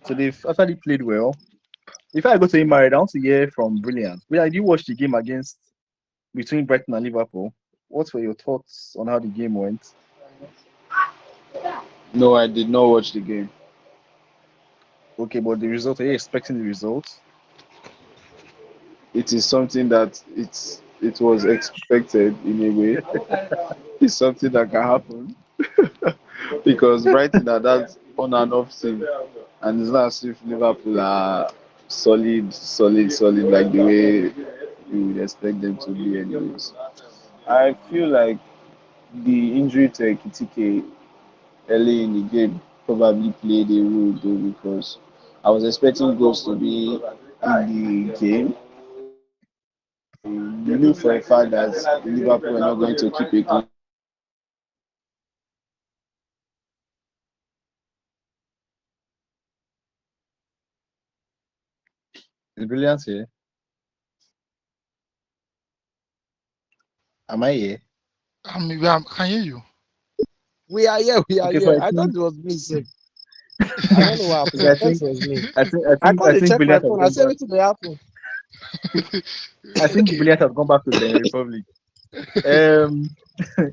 So they've actually played well. Before I go to Imari, I want to hear from Brilliant. Brilliant, did you watch the game against between Brighton and Liverpool? What were your thoughts on how the game went? No, I did not watch the game. Okay, but the result, are you expecting the results? It is something that it was expected in a way. It's something that can happen because Brighton are that on and off team, and it's not as if Liverpool are solid like the way you would expect them to be. Anyways, I feel like the injury to Ekitike early in the game probably played a role though because I was expecting goals to be in the game. I knew for a fact that Liverpool were not going to keep a clean. Is Brilliant here? Am I here? I can hear you. We are here, we are Okay, so here. I I thought think it was me, sir. I don't know what happened. okay, I thought it was me. I I thought they think checked my Brilliant has phone. I gone said, back. what did they happen? I think Okay. Brilliant has gone back to the Republic. Um,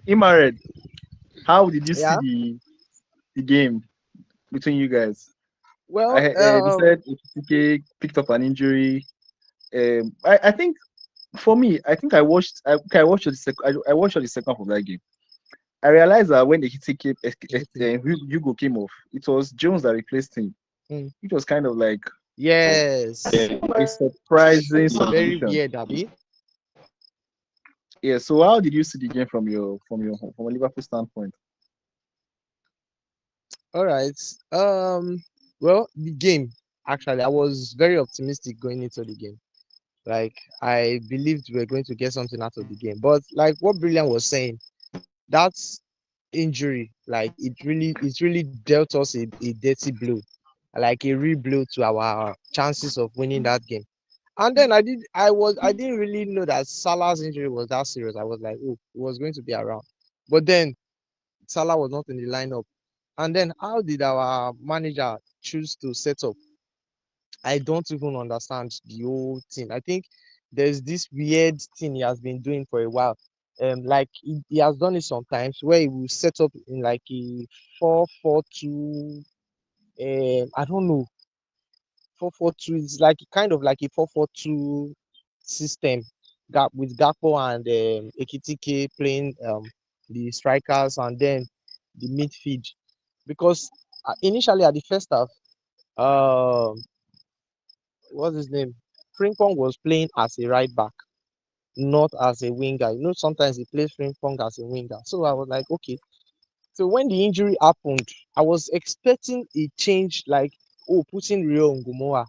Imared, how did you see Yeah. the game between you guys? Well, You said Ekitike picked up an injury. I think for me, I think I watched the I watched the second half of that game. I realized that when Ekitike okay. Hugo came off, it was Jones that replaced him. Mm. It was kind of like Yes. a surprising Very substitution. weird, Abby. Yeah. So how did you see the game from a Liverpool standpoint? All right. Well, the game, actually, I was very optimistic going into the game. Like, I believed we were going to get something out of the game. But like what Brilliant was saying, that's injury, like it really dealt us a dirty blow, like a real blow to our chances of winning that game. And then I didn't really know that Salah's injury was that serious. I was like, oh, he was going to be around. But then Salah was not in the lineup. And then how did our manager choose to set up? I don't even understand the whole thing. I think there's this weird thing he has been doing for a while. Like he has done it sometimes where he will set up in like a 4-4-2. I don't know, 4-4-2 is like kind of like a 4-4-2 system. Gap with Gakpo and Ekitike playing the strikers and then the midfield. Because initially at the first half, um what's his name? Frimpong was playing as a right back, not as a winger. You know, sometimes he plays Frimpong as a winger. So I was like, okay. So when the injury happened, I was expecting a change, like, oh, putting Rio Ngumoa,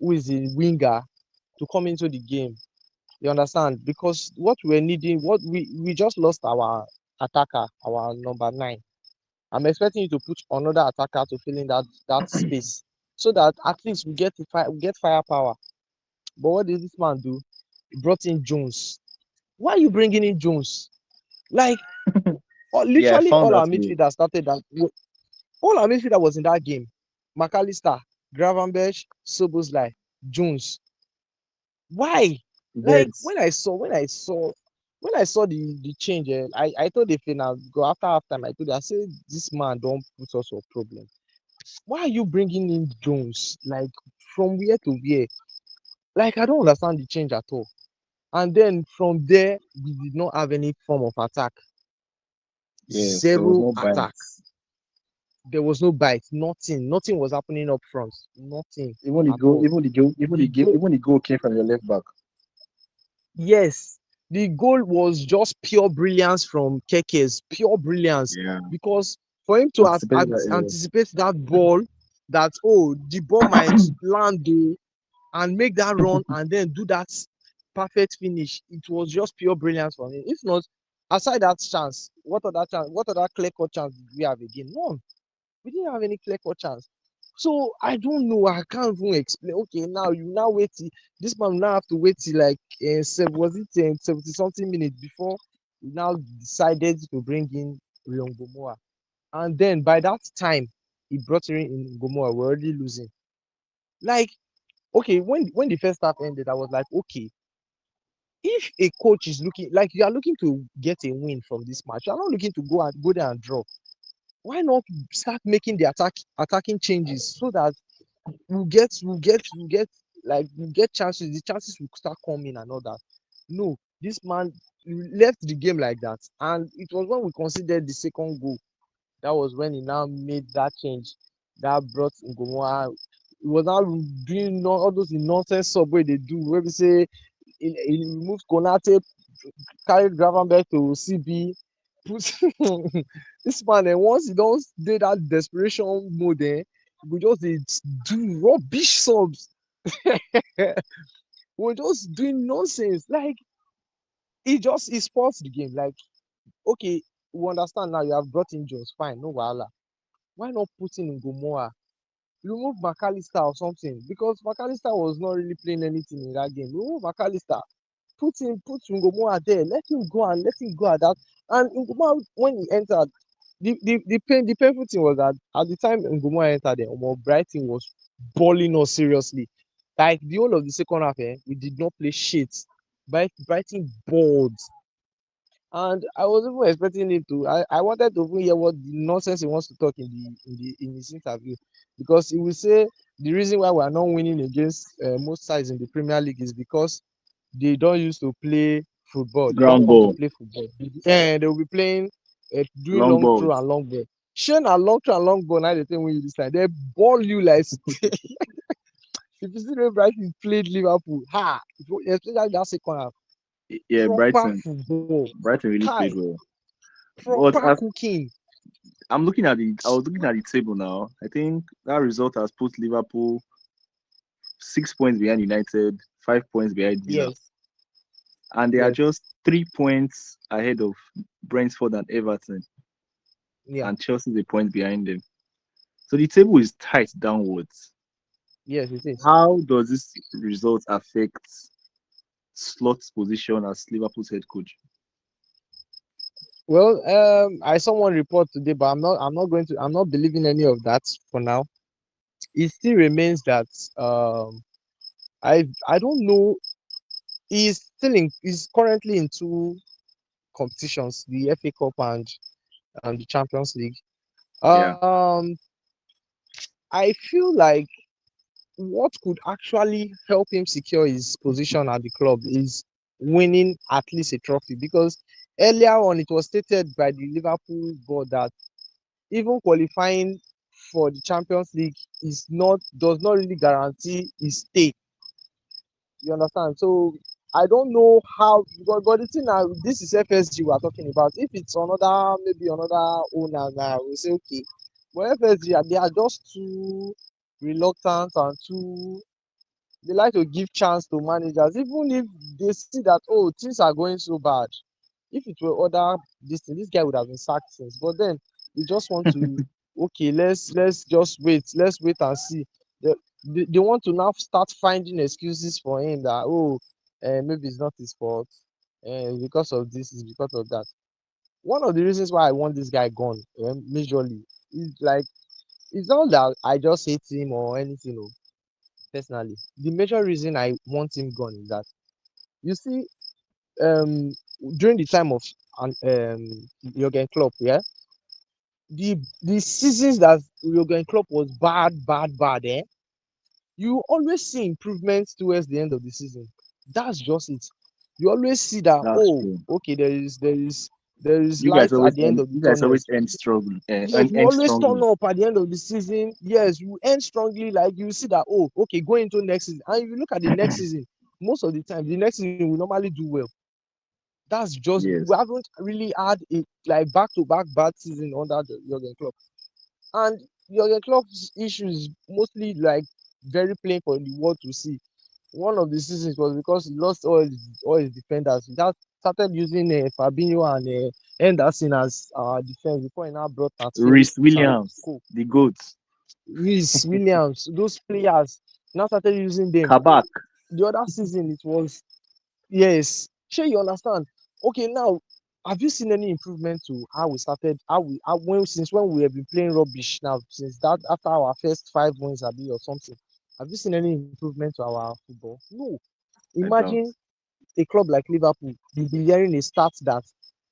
who is a winger, to come into the game. You understand? Because what we're needing, what we just lost our attacker, our number 9. I'm expecting you to put another attacker to fill in that space, so that at least we get firepower. But what did this man do? He brought in Jones. Why are you bringing in Jones? Like, Yeah, I literally found all that our way. midfielders started that. All our midfielder was in that game. McAllister, Gravenberch, Soboslai, Jones. Why? Like Yes. when I saw the change, I told Efe now go after halftime. I told her, I said this man don't put us on problem. Why are you bringing in Jones? Like from where to where? Like I don't understand the change at all. And then from there, we did not have any form of attack. Yes. There was Zero no attack. bites. There was no bite. Nothing. Nothing was happening up front. Nothing Even the at goal, all. even the goal, The goal, even the goal came from your left back. yes, the goal was just pure brilliance from Kekes. Pure brilliance. Yeah. Because for him to Anticipated that. anticipate that ball, that, oh, the ball might land though, and make that run and then do that perfect finish. It was just pure brilliance for him. If not, aside that chance, what other clear cut chance did we have again? None. We didn't have any clear cut chance. So I don't know. I can't even explain. Okay, now you now wait till this man now have to wait till like was it 70 something minutes before he now decided to bring in Leon Gomoa. And then by that time he brought in Gomoa, we're already losing. Like, okay, when the first half ended, I was like, okay, if a coach is looking like you are looking to get a win from this match, you're not looking to go there and draw. Why not start making the attacking changes so that we'll get chances, the chances will start coming and all that. No, this man left the game like that. And it was when we considered the second goal. That was when he now made that change that brought Ngomoa. He was now doing all those nonsense sub wey they do, where we say he removed Konate, carried Gravenberch to CB, put this man, and once he don't dey that desperation mode, we just dey do rubbish subs. We're just doing nonsense. Like he spoils the game. Like, okay, we understand now you have brought in Jones, fine, no wahala. Why not put in Ngomoa? Remove McAllister or something, because McAllister was not really playing anything in that game. Remove McAllister, put Ngomua there, let him go at that. And Ngomua, when he entered, the painful thing was that at the time Ngomua entered there, Brighton was balling us seriously. Like the whole of the second half, we did not play shit. Brighton balled. And I was even expecting him to. I wanted to even hear what the nonsense he wants to talk in his interview, because he will say the reason why we are not winning against most sides in the Premier League is because they don't used to play football. They don't Ground come to ball, play football. And they will be playing, doing long long throw balls. and long ball. Shane and long throw and long ball. Now they think when you this time they ball you like if you see the way Brighton played Liverpool, especially that second half, Yeah, proper Brighton. football, Brighton really hi, played well. But proper as cooking. I was looking at the table now. I think that result has put Liverpool 6 points behind United, 5 points behind Villa, Yes, and they are yes, just 3 points ahead of Brentford and Everton, yeah, and Chelsea is a point behind them. So the table is tight downwards. yes, it is. How does this result affect Slot's position as Liverpool's head coach? Well, I saw one report today, but I'm not believing any of that for now. It still remains that I don't know. He's currently in two competitions, the FA Cup and the Champions League. Yeah, Um, I feel like what could actually help him secure his position at the club is winning at least a trophy, because earlier on it was stated by the Liverpool board that even qualifying for the Champions League does not really guarantee his stay. You understand? So I don't know how, but the thing now, this is FSG we are talking about. If it's maybe another owner now, we say okay. But FSG, they are just too reluctant and too, they like to give chance to managers, even if they see that, oh, things are going so bad. If it were other this guy would have been sacked since. But then they just want to, okay, let's just wait. Let's wait and see. They, they want to now start finding excuses for him that, oh, maybe it's not his fault. Because of this, is because of that. One of the reasons why I want this guy gone, majorly, is like It's not that I just hate him or anything. Oh, personally, the major reason I want him gone is that you see, um, during the time of Jurgen Klopp, yeah, the seasons that Jurgen Klopp was bad, eh, you always see improvements towards the end of the season. That's just it. You always see that, That's oh, true. okay, there is light at the end of the You guys tunnel. always end strongly. Yes, we End always turn strongly. up at the end of the season. Yes, we end strongly. Like you see that, oh, okay, going into next season. And if you look at the next season, most of the time, the next season we normally do well. That's just we Yes. haven't really had a like back-to-back bad season under the Jurgen Klopp. And Jurgen Klopp's issue is mostly like very plain for the world to see. One of the seasons was because he lost all his defenders. He just started using Fabinho and Henderson as defense before he now brought Nat Reese Phillips and Williams, co. the GOAT. Reece Williams, those players now started using them. Kabak. The other season it was yes. Sure, you understand. Okay, now have you seen any improvement to how we started? How when since when we have been playing rubbish now since that after our first 5 wins or something? Have you seen any improvement to our football? No. I don't. Imagine a club like Liverpool, you'll be hearing a stat that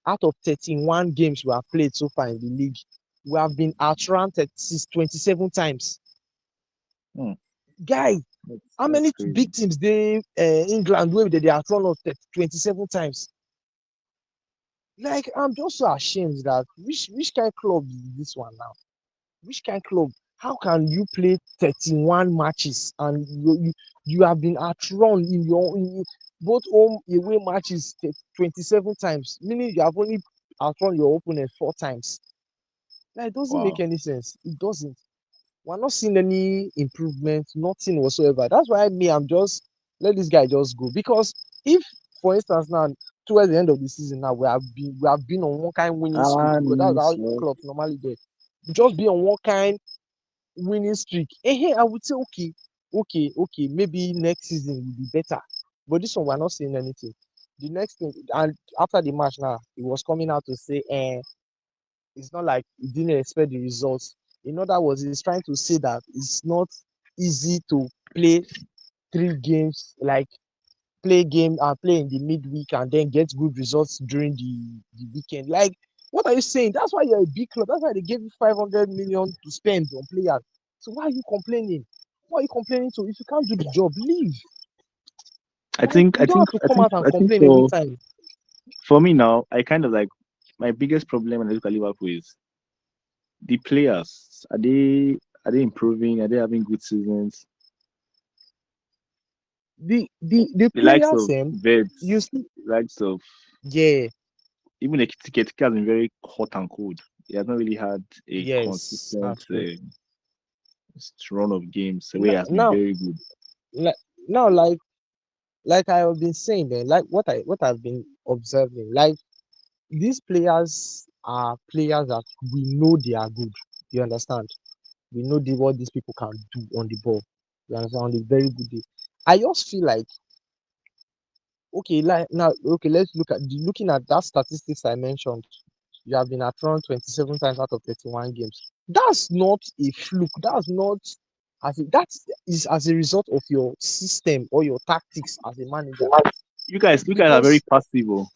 out of 31 games we have played so far in the league, we have been outrun 27 times. Hmm. Guy, how That's many crazy. big teams they England where they outrun us 27 times? Like I'm just so ashamed that which kind of club is this one now? Which kind of club? How can you play 31 matches and you have been outrun in both home away matches 27 times, meaning you have only outrun your opponent 4 times. That doesn't make Wow. any sense. It doesn't. We're not seeing any improvement, nothing whatsoever. That's why I'm just let this guy just go. Because if, for instance, now towards the end of the season, now we have been on one kind winning streak because that's Alan how Slot. clubs normally do. Just be on one kind winning streak. I would say okay, maybe next season will be better. But this one we're not seeing anything. The next thing, and after the match now, he was coming out to say, it's not like he didn't expect the results. In other words, he's trying to say that it's not easy to play 3 games, like play game and play in the midweek and then get good results during the weekend. Like, what are you saying? That's why you're a big club. That's why they gave you 500 million to spend on players. So why are you complaining? What are you complaining to? If you can't do the job, leave. I Like, think you I don't think have to I come think out and I think complain every time. for me now, I kind of like my biggest problem when I look at Liverpool is the players. Are they improving? Are they having good seasons? The The likes players, of you Vets, see, the likes of yeah, even Ekitike has been very hot and cold. He has not really had a yes, consistent that's true. run of games where he Now, has been now, very good. like, now, like I have been saying, like what I've been observing, like these players are players that we know they are good. You understand? We know what these people can do on the ball. You understand? On a very good day. I just feel like okay, like now, okay, let's looking at that statistics I mentioned. You have been at around 27 times out of 31 games. That's not a fluke. That's not that is as a result of your system or your tactics as a manager. You guys are very Because passive. Oh.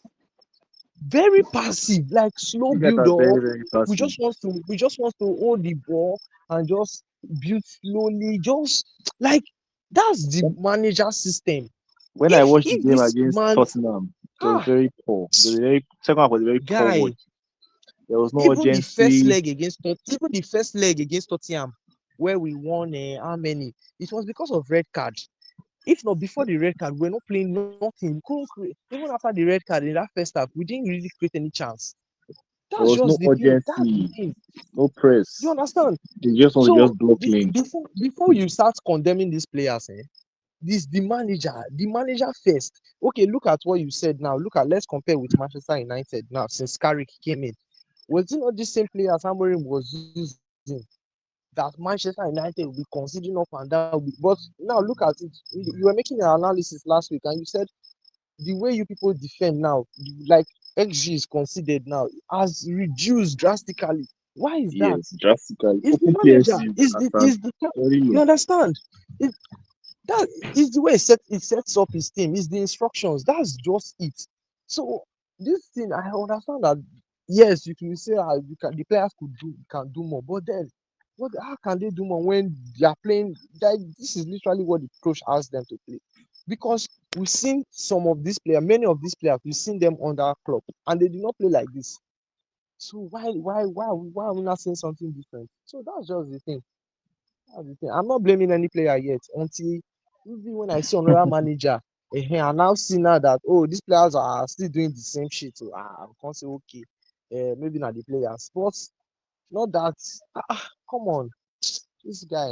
very passive, like slow You guys build are very up. very We passive. just want to hold the ball and just build slowly. Just like that's the When manager system. when I If watched the if game this against man Tottenham, it was ah very poor. The very second half was a very poor guy, watch. There was no even the first urgency. leg against even the first leg against Tottenham, where we won how many? It was because of red card. If not before the red card, we're not playing nothing. We couldn't create. Even after the red card in that first half, we didn't really create any chance. There That's was no just the thing. That's the urgency, thing. no You press. understand? They just want to So just block lane. before you start condemning these players, this the manager first. Okay, look at what you said now. Let's compare with Manchester United now since Carrick came in. Was it not the same players Amorim was using that Manchester United will be conceding up and down? But now look at it. You were making an analysis last week and you said the way you people defend now, like XG is considered now, has reduced drastically. Why is that? Yes, drastically. It's the Open manager. PSC, you Is the understand? is the Very you low. understand? It, that is the way it sets up his team. It's the instructions. That's just it. So this thing, I understand that yes, you can say the players can do more, but then how can they do more when they are playing? That this is literally what the coach asked them to play, because we've seen some of these players, many of these players, we've seen them under club, and they did not play like this. So why are we not seeing something different? So that's just the thing. That's the thing. I'm not blaming any player yet until even when I see another manager, I now see now that oh these players are still doing the same shit. So I can't say okay, maybe not the players, but not that. Come on, this guy.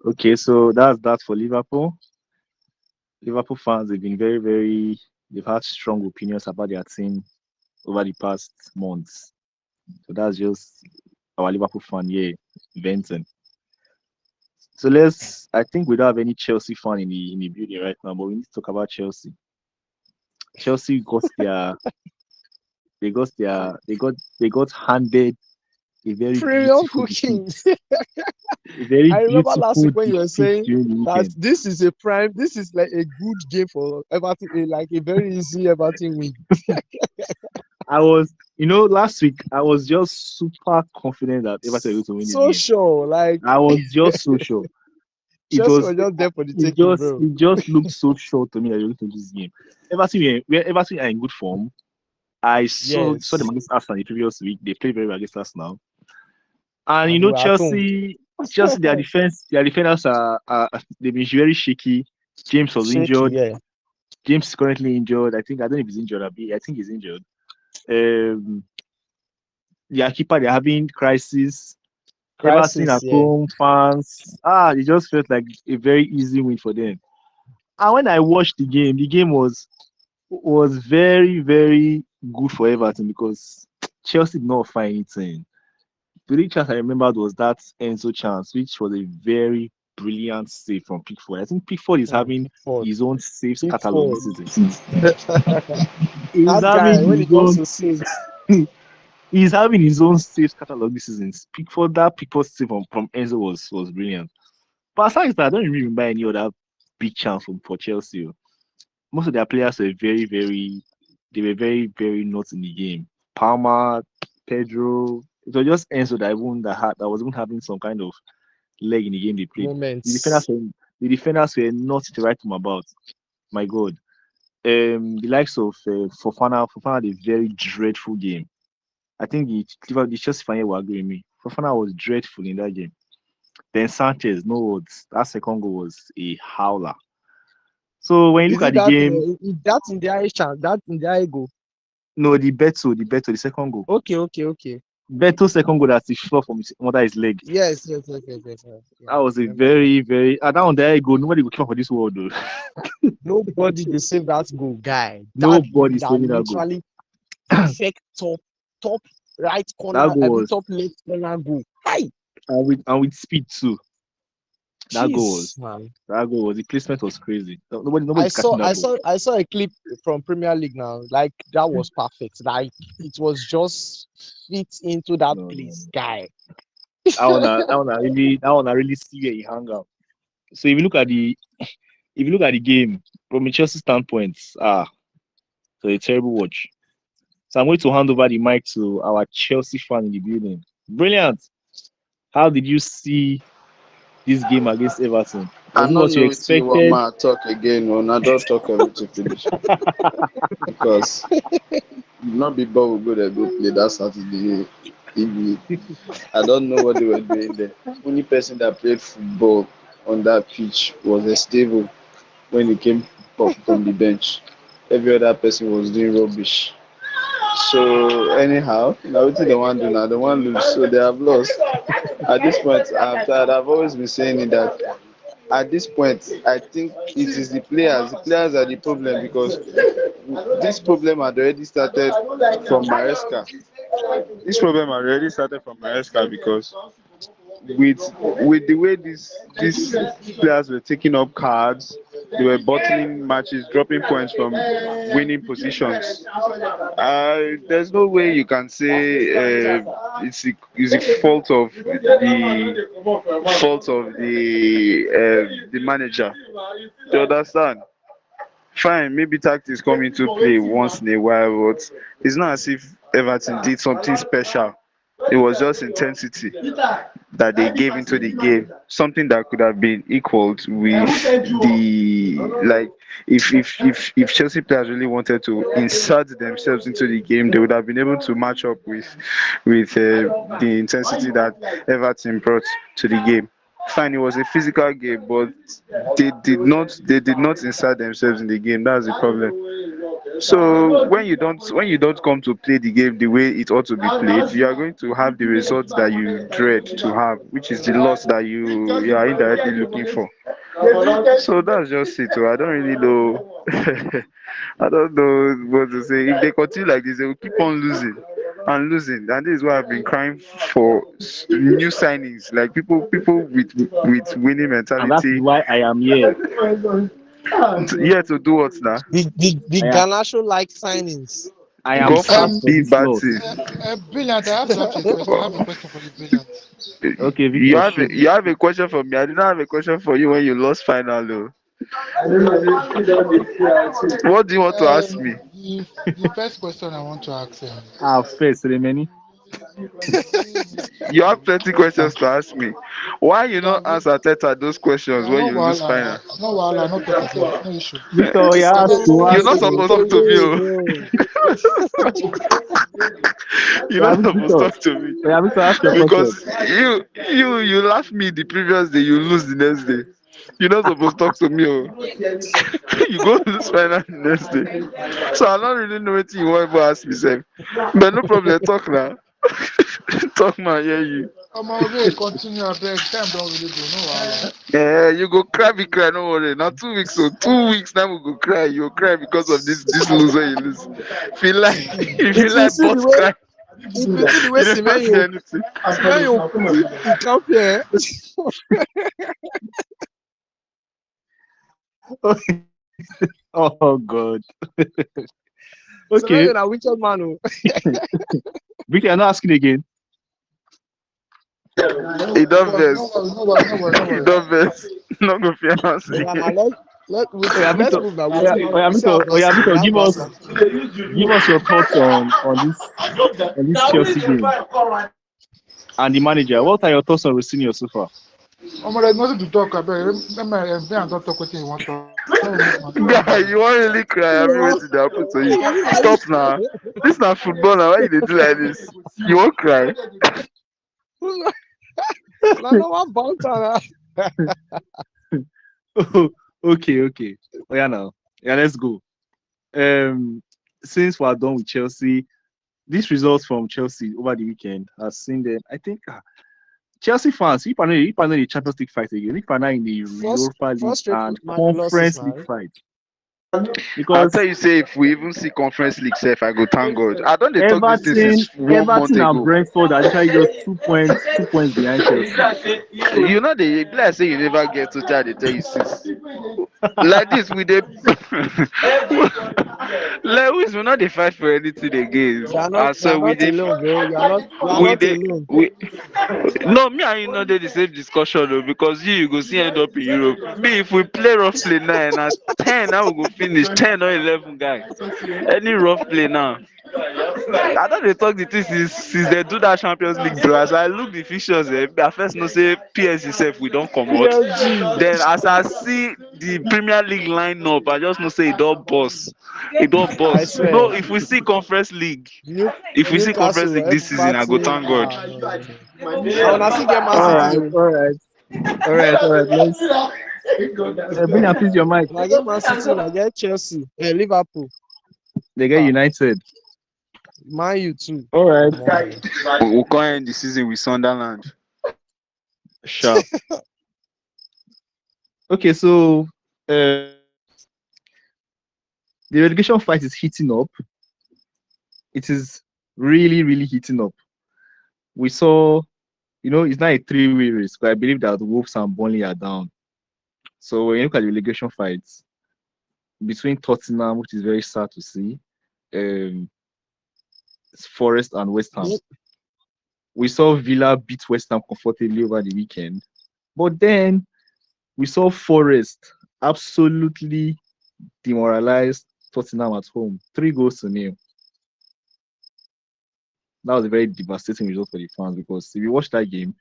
Okay, so that's that for Liverpool. Liverpool fans have been they've had strong opinions about their team over the past months. So that's just our Liverpool fan here venting. So I think we don't have any Chelsea fan in the building right now, but we need to talk about Chelsea. Chelsea they got handed a very Premium beautiful defeat. cooking. A very I remember last beautiful week when you were defeat saying during the that weekend. this is like a good game for Everton, like a very easy Everton win. I was, last week I was just super confident that Everton were going to win this So game. sure, like I was just so sure. It Chelsea was was just there for the it taking, just bro. it just looked so sure to me that they were going to win this game. Everton are in good form. I saw them Yes, against Arsenal the previous week. They played very well against Arsenal. And and they were at home. Chelsea, their defenders they've been very shaky. James was Shaky, injured. yeah. James is currently injured. I don't know if he's injured. I think he's injured. Um, their keeper, they're having crisis. Everton Crisis, at yeah. home, fans. It just felt like a very easy win for them. And when I watched the game was very, very good for Everton because Chelsea did not find anything. The only chance I remembered was that Enzo chance, which was a very brilliant save from Pickford. I think Pickford is having Pickford, his own saves catalog Pickford. this season. He's That guy, having when it his comes own to saves, he's having his own saves catalog this season. Pickford save from Enzo was brilliant. But aside that, I don't really remember any other big chance for Chelsea. Most of their players were they were very, very not in the game. Palmer, Pedro, it was just Enzo that was even having some kind of leg in the game they played. The defenders moments. were the defenders were not to write them about. My God. The likes of Fofana had a very dreadful game. I think the Chelsea fan here will agree with me. Fofana was dreadful in that game. Then Sanchez, no words. That second goal was a howler. So when you Is look at it the that game, that in the eye chance, that in the eye go? no, the second goal. Okay. Beto second goal that he fell from under his leg. Yes. Yeah, That was I a remember that. very, very that one there you go. Nobody will keep for this world though. Nobody they save that goal, guy. Nobody That saving that goal. literally perfect top right That corner, goal I mean was top left corner goal. Hi, and with speed too. That goal jeez, was man. the placement was crazy. Nobody's catching that ball. I saw a clip from Premier League now. Like that was perfect. Like it was just fit into that No. place, guy. That one I really see where he hang out. So if you look at the game from a Chelsea standpoint, so a terrible watch. So I'm going to hand over the mic to our Chelsea fan in the building. Brilliant. How did you see this game against Everton? I Was it don't what you know if you want expected? my talk again or not. Don't talk everything finish because not before we go there go play that Saturday evening. I don't know what they were doing there. Only person that played football on that pitch was Estevao when he came up from the bench. Every other person was doing rubbish. So anyhow, now what they want to do now? They want to lose, so they have lost. At this point, I'm tired. I've always been saying it that at this point, I think it is the players. The players are the problem because this problem had already started from Maresca. This problem had already started from Maresca because with the way these players were taking up cards, they were bottling matches, dropping points from winning positions. There's no way you can say it's the fault of the manager. You understand? Fine, maybe tactics come into play once in a while, but it's not as if Everton did something special. It was just intensity that they gave into the game, something that could have been equaled with the like if Chelsea players really wanted to insert themselves into the game, they would have been able to match up with the intensity that Everton brought to the game. Fine, it was a physical game, but they did not insert themselves in the game. That's the problem. So when you don't come to play the game the way it ought to be played, you are going to have the results that you dread to have, which is the loss that you are indirectly looking for. So that's just it. I don't really know. I don't know what to say. If they continue like this, they will keep on losing and losing. And this is why I've been crying for new signings, like people with winning And that is mentality. why I am here. Yeah, to do what now? The I am Garnacho like signings. I am God sat Um, for forbid this bad lot. thing. Brilliant. I have to ask you a question. I have a question for you, Brilliant. Okay, You Victor, have shoot. you have a question for me. I did not have a question for you when you lost final though. What do you want to ask me? The first question I want to ask First, Remeni. You have plenty uh, questions to ask me. Why you not we, answer Teta those questions when no you lose wahala, final? no wahala, no talk again, no issue. Victor, you The ask, next, you You're ask, not Victor, supposed to Victor, talk to me, wait, oh. bro. You're yeah, not supposed to Victor, talk to me yeah, Victor, ask your question. because you laugh me the previous day, you lose the next day. You're not supposed to talk to me, oh. You go lose final the next day. So I don't really know what you want to ask me, sef. But no problem, talk now. Talk, man, hear you. I'm already continue. I beg. Time don't really go. No wahala. Yeah, you go cry, be cry, no worry. Now 2 weeks, so 2 weeks now we go cry. You cry because of this loser you lose. Feel like if you If you like see the both way, cry, if you see the way you never see Semenyo, anything. Semenyo put the camp here. Oh God. Okay, Semenyo na wicked man. Oh. Victor, I'm not asking again. He No don't worry, no vex. worry, no worry, no worry, no He worry. don't vex. Not go fear answer Yeah, now again. Oh yeah, let's Victor. move now. Oh yeah, oh yeah, We still Victor. have Oh yeah, Barca. We Victor. have Give Barca. us your thoughts on this Chelsea game and the manager. What are your thoughts on Rosinio so far? There's nothing to talk about. Let me and don't talk what you want to talk. No remove my Guy, problem. you want really cry? I mean, Yeah. waiting to happen to you. Abi na Stop now. This not football now. Why you dey do like this? You won't cry. you na normal banter na. Okay, okay. Oh yeah, now. Yeah, let's go. Um, since we're done with Chelsea, these results from Chelsea over the weekend, I've seen them. I think Chelsea fans, if I know the Champions League fight again, if I know in the First, Europa League first straight and losses Conference League now. fight, I'll because tell you, say if we even see Conference League safe, I go thank God. I don't dey talk this thing Everton, since 1 month Everton and ago. Brentford are literally just 2 points behind Chelsea. You know the be like say you never get to try to tell you since. Like this we dey Lewis we not dey fight for anything again. And You are so we not dey alone, bro. You are we not dey alone. we no me and you no dey the same discussion though because you go see end up in Europe. Me if we play rough play now na 10 now we go finish 10 or 11 guy. Any rough play now. I don't dey talk the thing since they do that Champions League draw. As I look the fixtures, I first know say PSG sef we don comot. PSG. Then as I see the Premier League line up, I just know say e don burst. E don I burst. swear. No, if we see Conference League, New if we see Conference Newcastle, League this season, I go Everton. thank God. Ah, no, no, no. I wanna still get Man All City. right, Oh. all right, all right, all right. Let's bring up please your mic. When I get Man City, when I get Chelsea, Liverpool, They get ah, United. Man U too. All right, Come on. We'll come end the season with Sunderland. sharp. Okay, so the relegation fight is heating up. It is really, really heating up. We saw it's not a three-way race. But I believe that Wolves and Burnley are down. So when you look at the relegation fights between Tottenham, which is very sad to see, um, Forest and West Ham. Me- We saw Villa beat West Ham comfortably over the weekend, but then we saw Forest absolutely demoralized Tottenham at home, 3 goals to nil. That was a very devastating result for the fans because if you watch that game,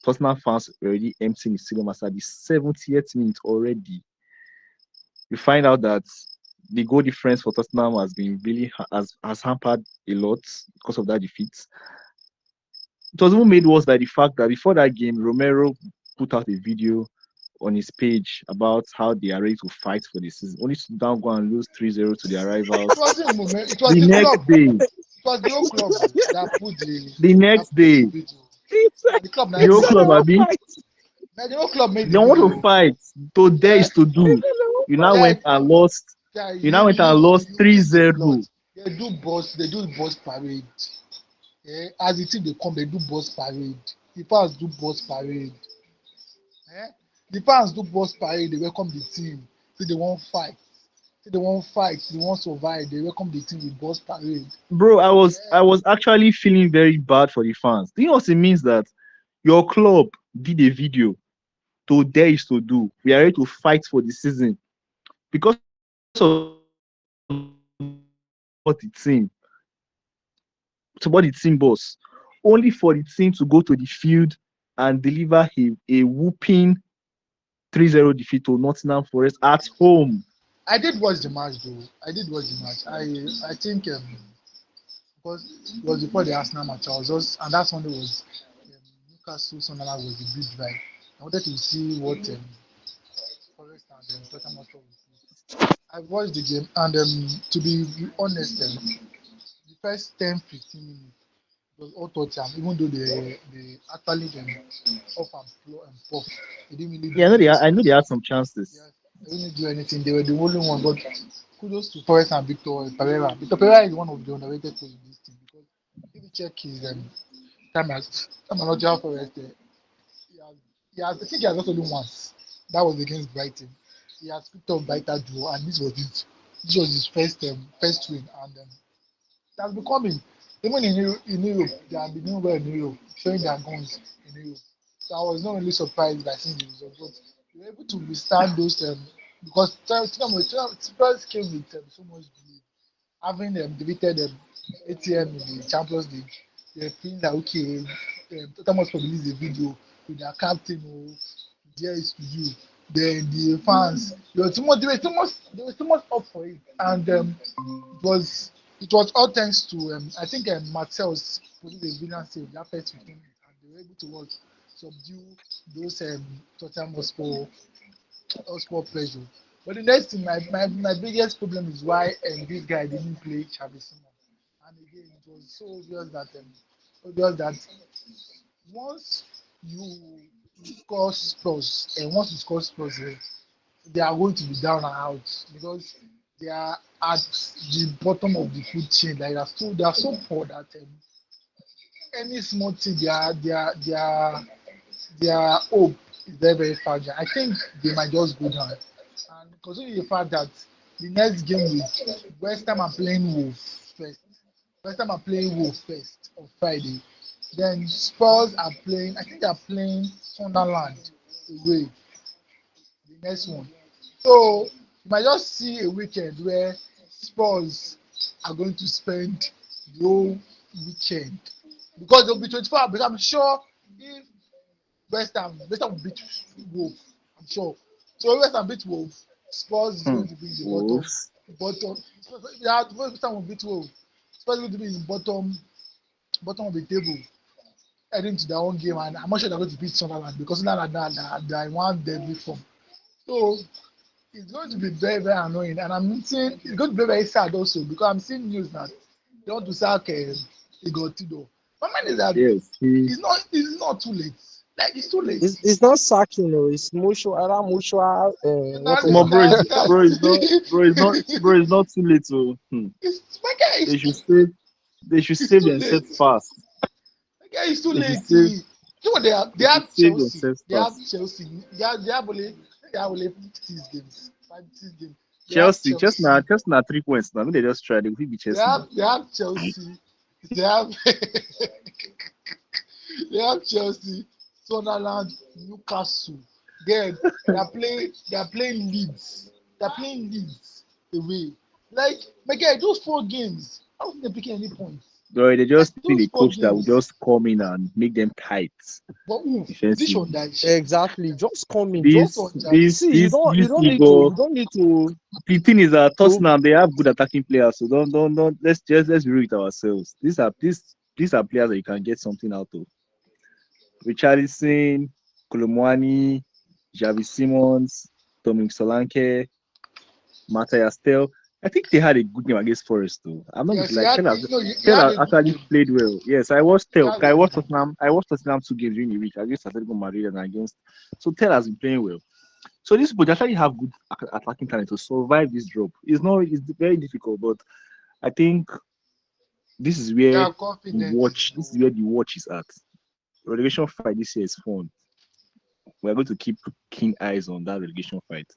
Tottenham fans were already emptying the stadium as at the 70th minute already. You find out that the goal difference for Tottenham has been really has hampered a lot because of that defeat. It was even made worse by the fact that before that game, Romero put out a video on his page about how they are ready to fight for the season, only to now go and lose 3-0 to their It rivals. wasn't a moment. It was The the next club. day, It was the whole club the that next put the day, video. It's And the club now the it's whole made not it. club, our Abi, fight. Now the whole club made they the want to video. fight. To there Yeah, is to It's do. not our You now fight. yeah, went and lost. yeah. You now went and lost You three miss the plot. zero. They do boss parade. Yeah, as the team they come, they do boss parade. The fans do boss parade. Eh? The fans do boss parade. They welcome the team. Say they won't fight. Say they won't fight. They won't survive. They welcome the team with boss parade. Bro, I was Yeah. I was actually feeling very bad for the fans. Do you know what it means that your club did a video to there is to do. We are ready to fight for the season because of the team support the team boss, only for the team to go to the field and deliver a whooping 3-0 defeat to Nottingham Forest at home. I did watch the match though. I did watch the match. I think because it was before the Arsenal match. I was just and that Sunday was Newcastle Sunderland was the big drive. I wanted to see what Forest and Tottenham Hotspur would do. I watched the game and to be honest, the first 10-15 minutes it was all Tottenham. Even though they actually off and blow and puff, they didn't really Yeah, do anything. I know they had some chances. Yeah, they didn't do anything. They were the only one. But kudos to Forest and Victor Pereira. Victor Pereira is one of the underrated players in this team because if you check his time as Nottingham Forest, I think he has just only once. That was against Brighton. He has picked up vital draw, and this was his first win, and it has become him. Even in Europe, they have been doing well in Europe, showing their guns in Europe. So I was not really surprised by seeing the result, but we were able to withstand those because Spurs came with so much belief, having defeated ATM in the Champions League. They feeling like okay, Tottenham must release a video with their captain or there is to you. Then the fans, they were too much up for it, and it was all thanks to I think Marcel's produced a brilliant save that first 15 minutes, and they were able to subdue those Tottenham Hotspur pressure. But the next thing, my biggest problem is why this guy didn't play Xavi Simons. And again, it was so obvious that once you score Spurs, and once you score Spurs, they are going to be down and out because they are at the bottom of the food chain. Like they are so poor that any small thing, their hope is very very fragile. I think they might just go down. And considering the fact that the next game with West Ham are playing Wolves first, West Ham are playing Wolves first on Friday. Then Spurs are playing. I think they are playing Sunderland away the next one. So you might just see a weekend where Spurs are going to spend the whole weekend because they'll be 24 hours. But I'm sure if West Ham will beat Wolves, I'm sure. So if West Ham beat Wolves, Spurs is going to be in the Wolves. bottom. Yeah, West Ham will beat Wolves. Spurs is going to be in the bottom of the table heading to their own game, and I'm not sure they're going to beat Sunderland because Sunderland are in one deadly form. So it's going to be very, very annoying. And I'm seeing it's going to be very sad also because I'm seeing news that they want to sack Igor. My mind is that Yes, it's not too late. Like it's too late. It's not sacking, no. It's mutual, Now, come on, whatever. bro. now, now, Bro, it's not too late. So my guy they is should save. They should it's save too late. themselves fast. My guy is too They should late. save. You know what they have? They You should have save Chelsea. yourself They have first. Chelsea. They have only 56 games. 56 games. They have Chelsea, Chelsea. just now 3 points now. Maybe they just try. They will be They Chelsea have now. they have Chelsea. They have they have Chelsea, Sunderland, Newcastle. Then they are playing Leeds. They are playing Leeds away. Like my guy, those 4 games. I don't think they're picking any points. Bro, they Like just need those a four coach that will games. just come in and make them tight But who? This on defensively. that shit. Exactly. Just come in. This Just This on that this see. You this don't. You this don't need to. Igor. You don't need to. The thing is that To Tottenham they have good attacking players, so don't let's be real with ourselves. These are players that you can get something out of. Richarlison, Kolomwani, Javi Simons, Dominic Solanke, Matthias Tel. I think they had a good game against Forest though. I'm not going to yes, he lie. had no, he Tel had has a good actually game. played well. Yes, I watched He Tel. had a good game. I watched Tottenham 2 games during the week against Atletico Madrid and against. So Tel has been playing well. So these people they actually have good attacking talent to survive this drop. It's very difficult, but I think this is They where are confident. this is where the watch is at. Relegation fight this year is fun. We're going to keep keen eyes on that relegation fight.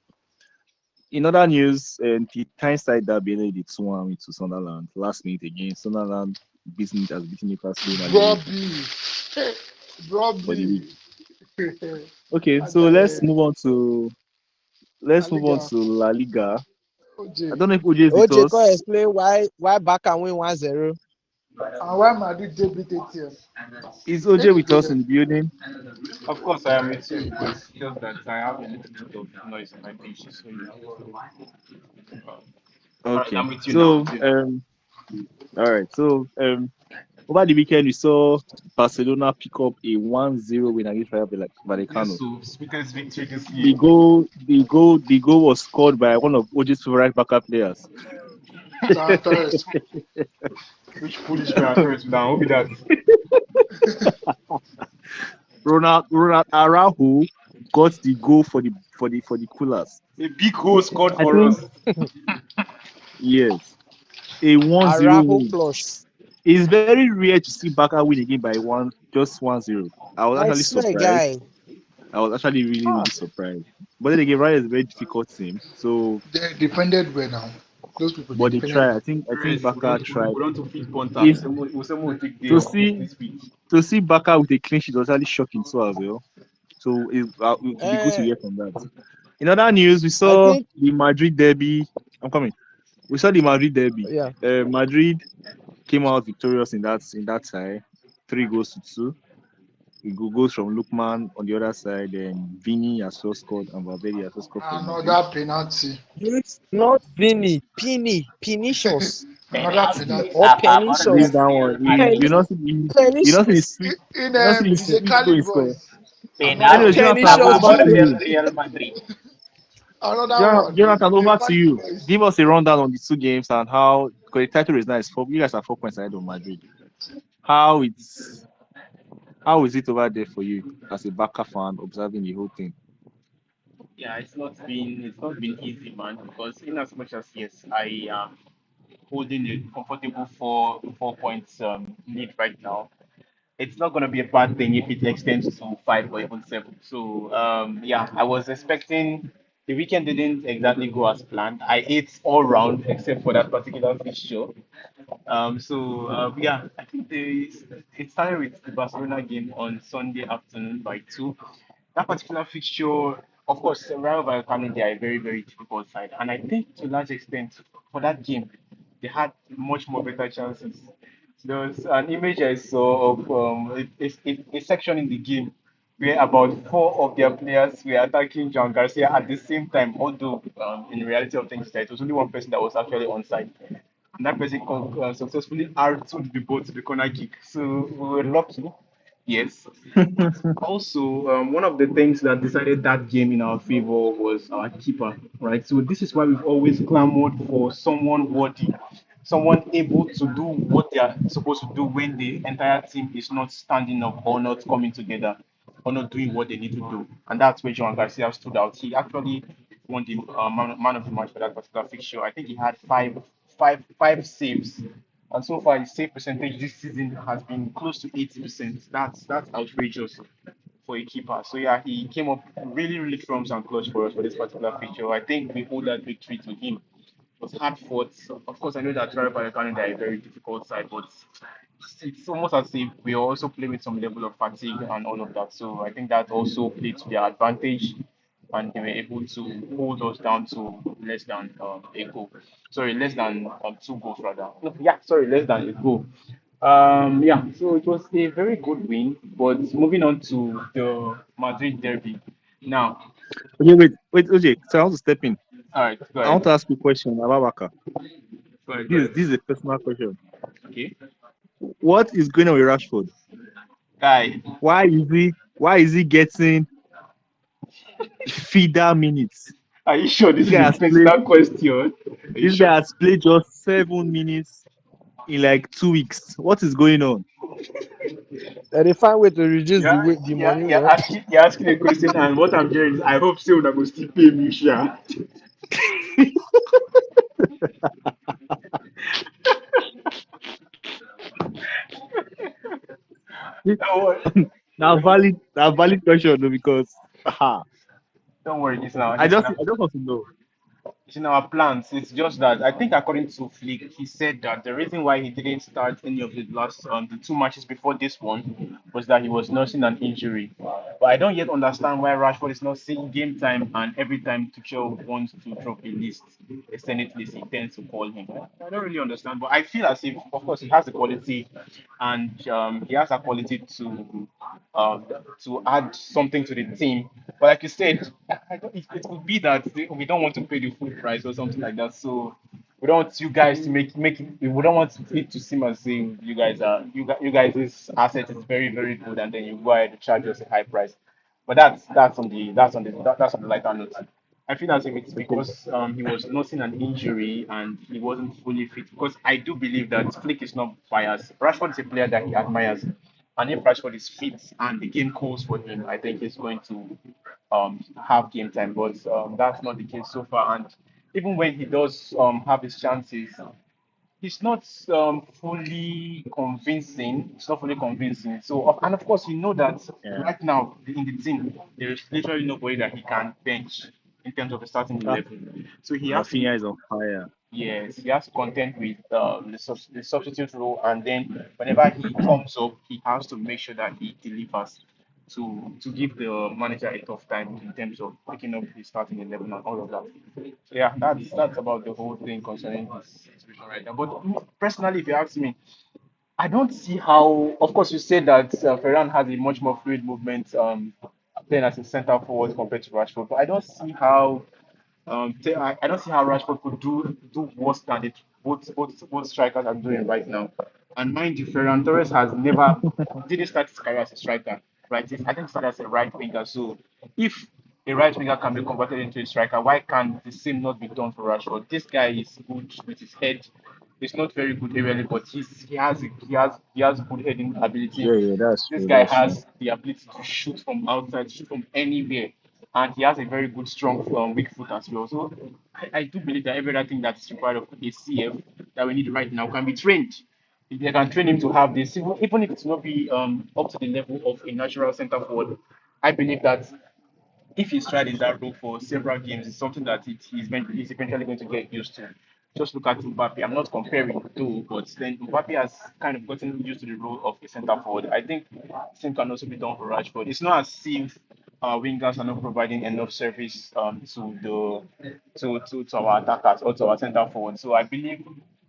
In other news, the Tyneside derby ended the 2-1 to Sunderland last minute again. Sunderland beating Newcastle nearly Robbie. for the week. Robbie. Okay, That so guy, La let's move on Liga. to La Liga. I OJ. don't know if OJ is with OJ can us. explain why Barca win 1-0. And why Madrid debut ATM? Is OJ Make you with go us there. in the building? Of course, I am with you, but it's just that I have a little bit of noise in my PC. So, all right, Okay. I'm with you now. So all right. So over the weekend we saw Barcelona pick up a 1-0 win against Rayo Yes, Vallecano. so sweetest victory this The year. goal was scored by one of OJ's favorite backup players. Torres. Which foolish Ferran Torres now? Who be that? Ronald Araujo got the goal for the coolers. A big goal scored I for think us. yes, a 1-0 Araho win. plus. It's very rare to see Barca win again by just 1-0. I was I actually swear, surprised. guy. I was actually really, Ah, really surprised. But then again, Raya is a very difficult team. So, They defended well now. Those people, they but they defended try. well. I think Rest. Barca tried. We don't to feed If contact. Someone will take day to off see this week. to see Barca with a clean sheet was actually shocking too as well. So it will be good to eh, hear from that. In other news, we I saw think the Madrid derby. I'm coming. We saw the Madrid derby. yeah. Madrid came out victorious in that tie, 3 goals to 2. It goes from Lukman on the other side, and Vini has well scored, and Valverde has well scored for Madrid. Another penalty. Not Vinny, Pinicious Another Penalty. penalty. or I'm not Leave Pernicious. that real one. You Penny, Madrid. not see the Pernicious. sweet. In You not see the DJ sweet Khalid going score. voice. Another Anyway, Penalty. one. Jonathan, Pernicious I'm over not to Vini. real you. Real Madrid. Another one. Jonathan, DJ over to Khalid you. voice. Give us a rundown on the 2 games and how because the title is nice. You guys are 4 points ahead of Madrid. How it's how is it over there for you as a Barca fan observing the whole thing? Yeah, it's not been easy, man. Because in as much as yes, I am holding a comfortable 4 points lead right now. It's not going to be a bad thing if it extends to 5 or even 7. So, yeah, I was expecting the weekend didn't exactly go as planned. I ate all round except for that particular fixture. Yeah, I think it started with the Barcelona game on Sunday afternoon by 2. That particular fixture, of course, Rayo Vallecano, they are a very, very difficult side. And I think to a large extent, for that game, they had much more better chances. There was an image I saw of a section in the game where about 4 of their players were attacking John Garcia at the same time, although in reality of things, it was only one person that was actually onside. And that person successfully R2'd the ball to the corner kick. So we were lucky, yes. But also, one of the things that decided that game in our favor was our keeper, right? So this is why we've always clamored for someone worthy, someone able to do what they are supposed to do when the entire team is not standing up or not coming together or not doing what they need to do. And that's where Joan Garcia stood out. He actually won the man of the match for that particular fixture. I think he had five saves And so far, his save percentage this season has been close to 80%. That's outrageous for a keeper. So yeah, he came up really, really strong and clutch for us for this particular feature. I think we owe that victory to him. It was hard fought. Of course, I know that Rayo Vallecano are a very difficult side, but it's almost as if we also play with some level of fatigue and all of that. So I think that also played to their advantage, and they were able to hold us down to less than a goal. Sorry, less than 2 goals rather. No, yeah, sorry, less than a goal. Yeah, so it was a very good win. But moving on to the Madrid derby. Now, Okay, wait, OJ. So I want to step in. all right, go I want ahead. to ask you a question about Waka. Go ahead, go This ahead. is a personal question. Okay. What is going on with Rashford? Guy, Why is he getting feeder minutes? are you sure This this is guy a has played. personal question? Are you This sure? guy has played just 7 minutes in like 2 weeks. What is going on? And they find way to reduce Yeah, the yeah, money. you're asking a question, and what I'm hearing is, I hope still that will still pay me, sure. Don't worry, Now valid question though, because don't worry. This now, I this just now. I just want to know. It's in our plans. It's just that I think according to Flick, he said that the reason why he didn't start any of the 2 matches before this one was that he was nursing an injury. But I don't yet understand why Rashford is not seeing game time, and every time Tuchel wants to drop a list, a Senate list, he tends to call him. I don't really understand, but I feel as if, of course, he has the quality, and he has that quality um, to add something to the team. But like you said, it could be that we don't want to pay the full price or something like that. So we don't want you guys to make it. We don't want it to seem as if you guys' asset is very very good, and then you go ahead and charge us a high price. But that's on the lighter note. I feel as if it's Okay. because he was nursing an injury and he wasn't fully fit. Because I do believe that Flick is not biased. Rashford is a player that he admires, and if Rashford is fit and the game calls for him, I think he's going to have game time. But that's not the case so far. And even when he does have his chances, he's not fully convincing. It's not fully convincing. So, and of course, you know that Yeah. right now in the team, there is literally nobody that he can bench in terms of the starting Ah, 11. So he has to, Rafinha is on fire. yes, he has to contend with the substitute role, and then whenever he comes up, he has to make sure that he delivers to give the manager a tough time in terms of picking up his starting 11 and all of that. So yeah, that's about the whole thing concerning his situation right now. But personally, if you ask me, I don't see how. Of course, you said that Ferran has a much more fluid movement playing as a centre forward compared to Rashford, but I don't see how I don't see how Rashford could do worse than it both strikers are doing right now. And mind you, Ferran Torres has never didn't start his career as a striker, right? I think he started as a right winger. So if a right winger can be converted into a striker, why can the same not be done for Rashford? This guy is good with his head. He's not very good aerially, but he has good heading ability. Yeah, yeah, that's This true. guy That's true. has the ability to shoot from outside, shoot from anywhere, and he has a very good, strong, weak foot as well. So I do believe that every other thing that's required of a CF that we need right now can be trained. If they can train him to have this, even if it's not be up to the level of a natural centre forward, I believe that if he's tried in that role for several games, it's something that he's eventually going to get used to. Just look at Mbappe. I'm not comparing the two, but then Mbappe has kind of gotten used to the role of a centre forward. I think same can also be done for Rashford. It's not as if wingers are not providing enough service to our attackers or to our centre forward. So I believe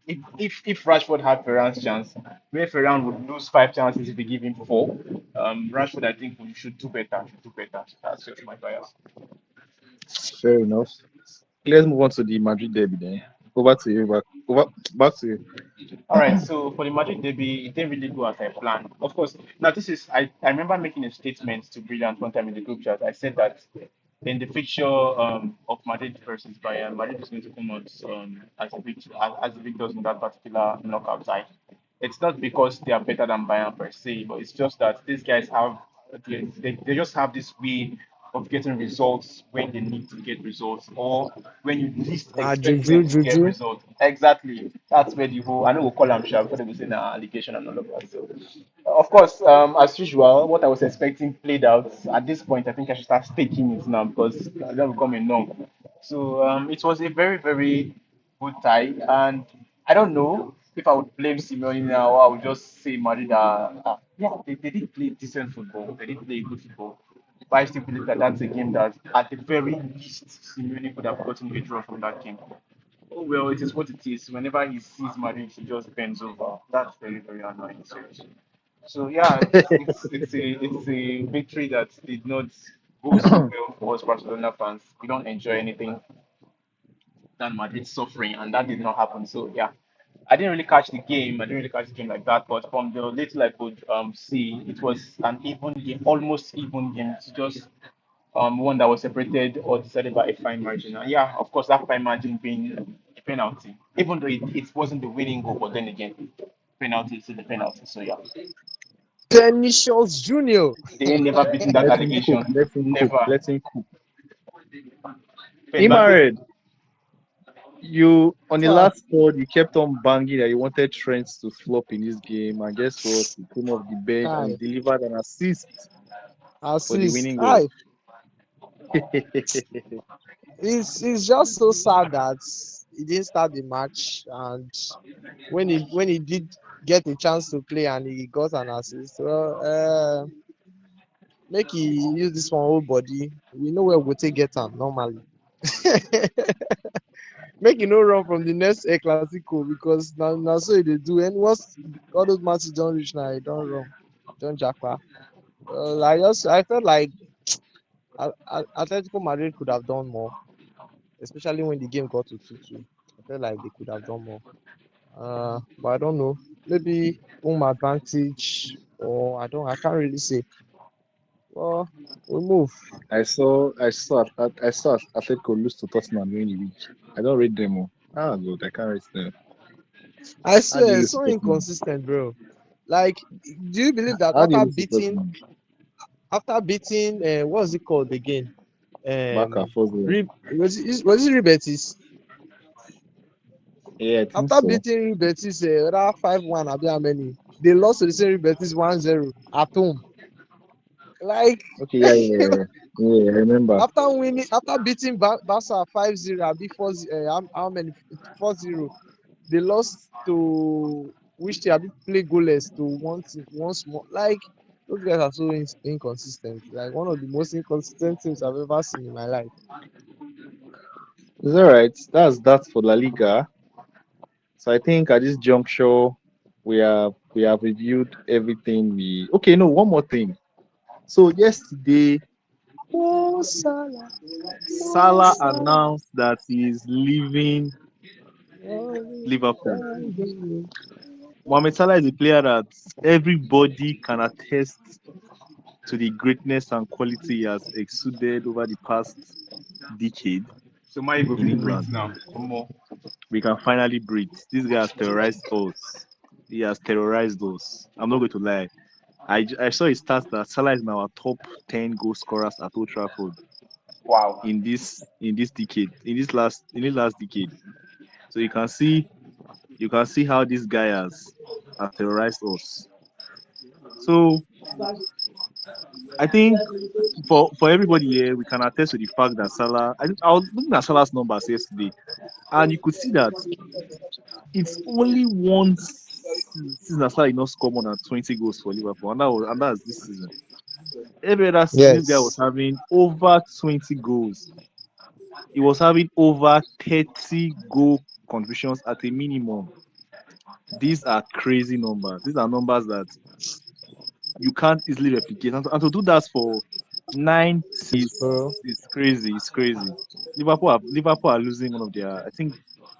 if Rashford had Ferran's chance, where Ferran would lose 5 chances if they give him four, Rashford I think should do better. Should do better. That's just my bias. Fair enough. Let's move on to the Madrid derby then. Over to you. Back to you. All right, so for the Madrid derby, it didn't really go as I planned. Of course, now this is I remember making a statement to Brilliant one time in the group chat. I said that in the fixture of Madrid versus Bayern, Madrid is going to come out as the victors in that particular knockout tie. It's not because they are better than Bayern per se, but it's just that these guys have they just have this way of getting results when they need to get results or when you least expect Juju, them to get Juju. results. Exactly. That's where the whole I know we'll call them sharp because they will say allegation and all of that. So of course, as usual, what I was expecting played out. At this point, I think I should start staking it now because it's going become a norm. So it was a very, very good tie. And I don't know if I would blame Simeone now or I would just say Madrid yeah, they did play decent football. They did play good football. But I still believe that that's a game that, at the very least, Simeone could have gotten a draw from that game. Oh well, it is what it is. Whenever he sees Madrid, he just bends over. That's very, very annoying. So yeah, it's a victory that did not go so well for us Barcelona fans. We don't enjoy anything than Madrid suffering, and that did not happen. So yeah, I didn't really catch the game. I didn't really catch the game like that. But from the little I could see, it was an even game, almost even game. It's just one that was separated or decided by a fine margin. And yeah, of course, that fine margin being a penalty, even though it wasn't the winning goal, but then again, penalty is still the penalty. So yeah, Vinicius Junior. they ain't never beaten that Let him cook. allegation. Let him cook. Never. Let him cook. Mbappe. Imare, you on the Ah, last pod, you kept on banging that you wanted Trent to flop in this game, and guess what? He came off the bench and Kai. he delivered an assist for the Assist. winning goal. I. It's just so sad that he didn't start the match, and when he did get a chance to play and he got an assist, well, make he use this one whole body. We know where we go take get am normally. Make he no run from the next El Clasico because now so he dey do. And once all those matches don't reach now, he don't run, don't japa. I felt like Atletico Madrid could have done more, especially when the game got to 2-2. I felt like they could have done more. But I don't know. Maybe home advantage, or I can't really say. Well, we move. I saw Atletico lose to Tottenham during the week. I don't rate them all. Ah, good. I can't rate them. I How do you swear, lose to so Tottenham? inconsistent, bro. Like, do you believe that How do you lose to Tottenham? after beating what was it called again? Barca, Um, 4-0. Was it Rebetis? Yeah, I think After so. beating Rebetis, whether 5-1, I how many? They lost to the same Rebetis 1-0 at home. Like, Okay, yeah, yeah, yeah. Yeah, I remember. after beating Barca 5-0, I beat 4, how many? 4-0. They lost to which they have play goalless to once more. Like, those guys are so inconsistent. Like, one of the most inconsistent teams I've ever seen in my life. It's all right. That's for La Liga. So I think at this juncture, we have reviewed everything. Okay, no, one more thing. So yesterday, Oh, Salah. Oh, Salah Salah. announced that he is leaving Oh, Liverpool. Salah. Mohamed Salah is a player that everybody can attest to the greatness and quality he has exuded over the past decade So my go in really breathe England. now. One more. We can finally breathe. This guy has terrorized us. He has terrorized us. I'm not going to lie. I saw his stats that Salah is now our top 10 goal scorers at Old Trafford Wow. in this decade, in this last decade. So you can see how this guy has terrorized us. So I think for everybody here, we can attest to the fact that I was looking at Salah's numbers yesterday, and you could see that it's only once season that Salah did not score more than 20 goals for Liverpool, and that's this season. Every other season, this guy was Yes. having over 20 goals. He was having over 30 goal contributions at a minimum. These are crazy numbers. These are numbers that you can't easily replicate. And to do that for 90s Bro. is crazy. It's crazy. Liverpool are losing I think,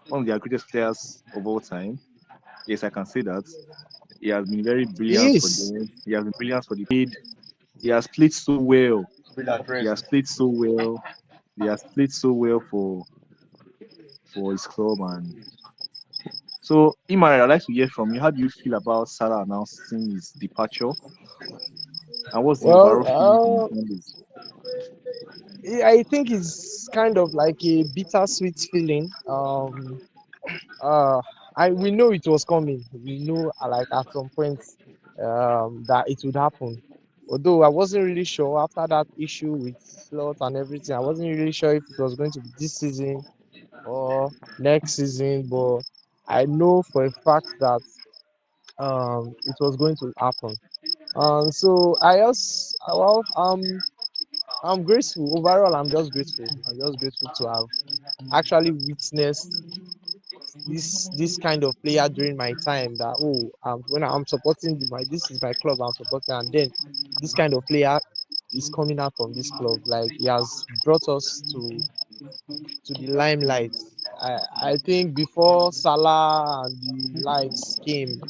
one of their greatest players of all time. Yes, I can say that. He has been very brilliant He for is. them. He has been brilliant for the played. He has played so well. Brilliant He has rest. played so well. He has played so well for his club. And so, Imari, I'd like to hear from you. How do you feel about Salah announcing his departure? And what's the Well, overall feeling from the fans? I think it's kind of like a bittersweet feeling. Uh, we know it was coming. We know like at some point that it would happen. Although I wasn't really sure after that issue with slot and everything, I wasn't really sure if it was going to be this season or next season. But I know for a fact that it was going to happen. So I also well I'm grateful overall. I'm just grateful. I'm just grateful to have actually witnessed this kind of player during my time that when I'm supporting this is my club I'm supporting, and then this kind of player is coming out from this club, like he has brought us to the limelight. I think before Salah and the likes came,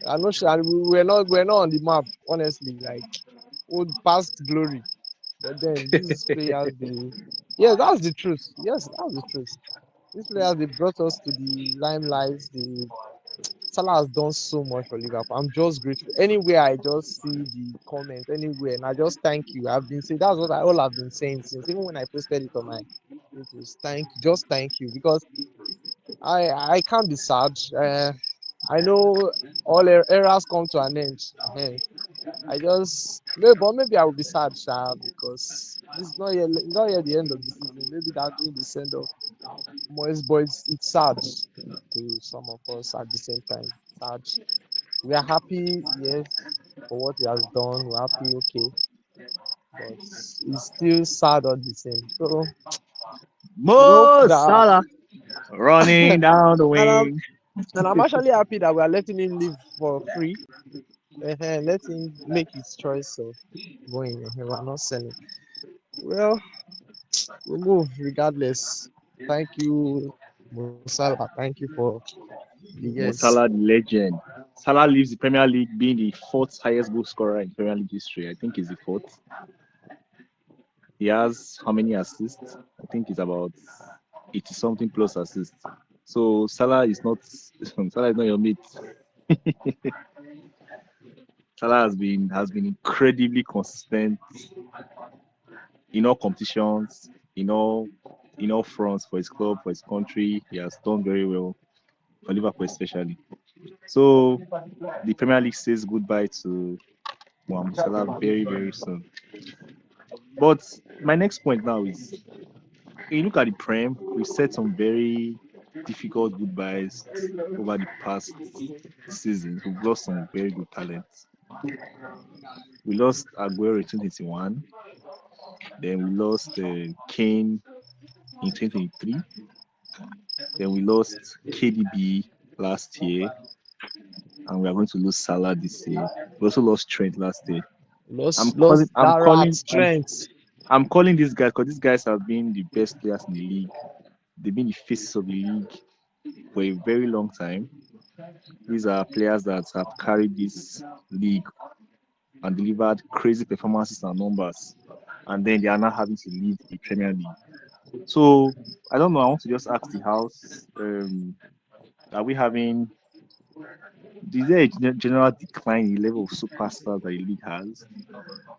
I'm not sure we're not on the map, honestly, like old past glory. But then these players, they yes, that's the truth. Yes, that's the truth. These players, they brought us to the limelight. The Salah has done so much for Liverpool. I'm just grateful. Anywhere I just see the comment, anywhere, and I just thank you. I've been saying that's what I all I've been saying since, even when I posted it on my status. Just thank you, because I can't be sad. I know all eras come to an end. I just maybe, but maybe I will be sad, sha, because this is not yet the end of the season. Maybe that during the send off, Moyes boys, it's sad to some of us at the same time. Sad. We are happy, yes, for what he has done. We're happy, okay, but it's still sad all the same. So we hope Mo that, Salah running and down the I'm wing. and I'm actually happy that we are letting him live for free. Let him make his choice of going. We're not selling. Well, we'll move regardless. Thank you, Musala. Thank you for the Mo years. Salah, the legend. Salah leaves the Premier League being the fourth highest goal scorer in Premier League history. I think he's the fourth. He has how many assists? I think it's about 80 something plus assists. So Salah is not Salah is not your mate. Salah has been incredibly consistent in all competitions, in all fronts for his club, for his country. He has done very well for Liverpool especially. So the Premier League says goodbye to Mohamed Salah very, very soon. But my next point now is when you look at the Prem, we've said some very difficult goodbyes over the past seasons. We've lost some very good talents. We lost Aguero in 2021, then we lost Kane in 2023, then we lost KDB last year, and we are going to lose Salah this year. We also lost Trent last year. I'm calling, Lost I'm that rat calling, I'm, strength. I'm calling these guys because these guys have been the best players in the league. They've been the faces of the league for a very long time. These are players that have carried this league and delivered crazy performances and numbers, and then they are now having to leave the Premier League. So I don't know. I want to just ask the house: are we having? Is there a general decline in the level of superstars that the league has?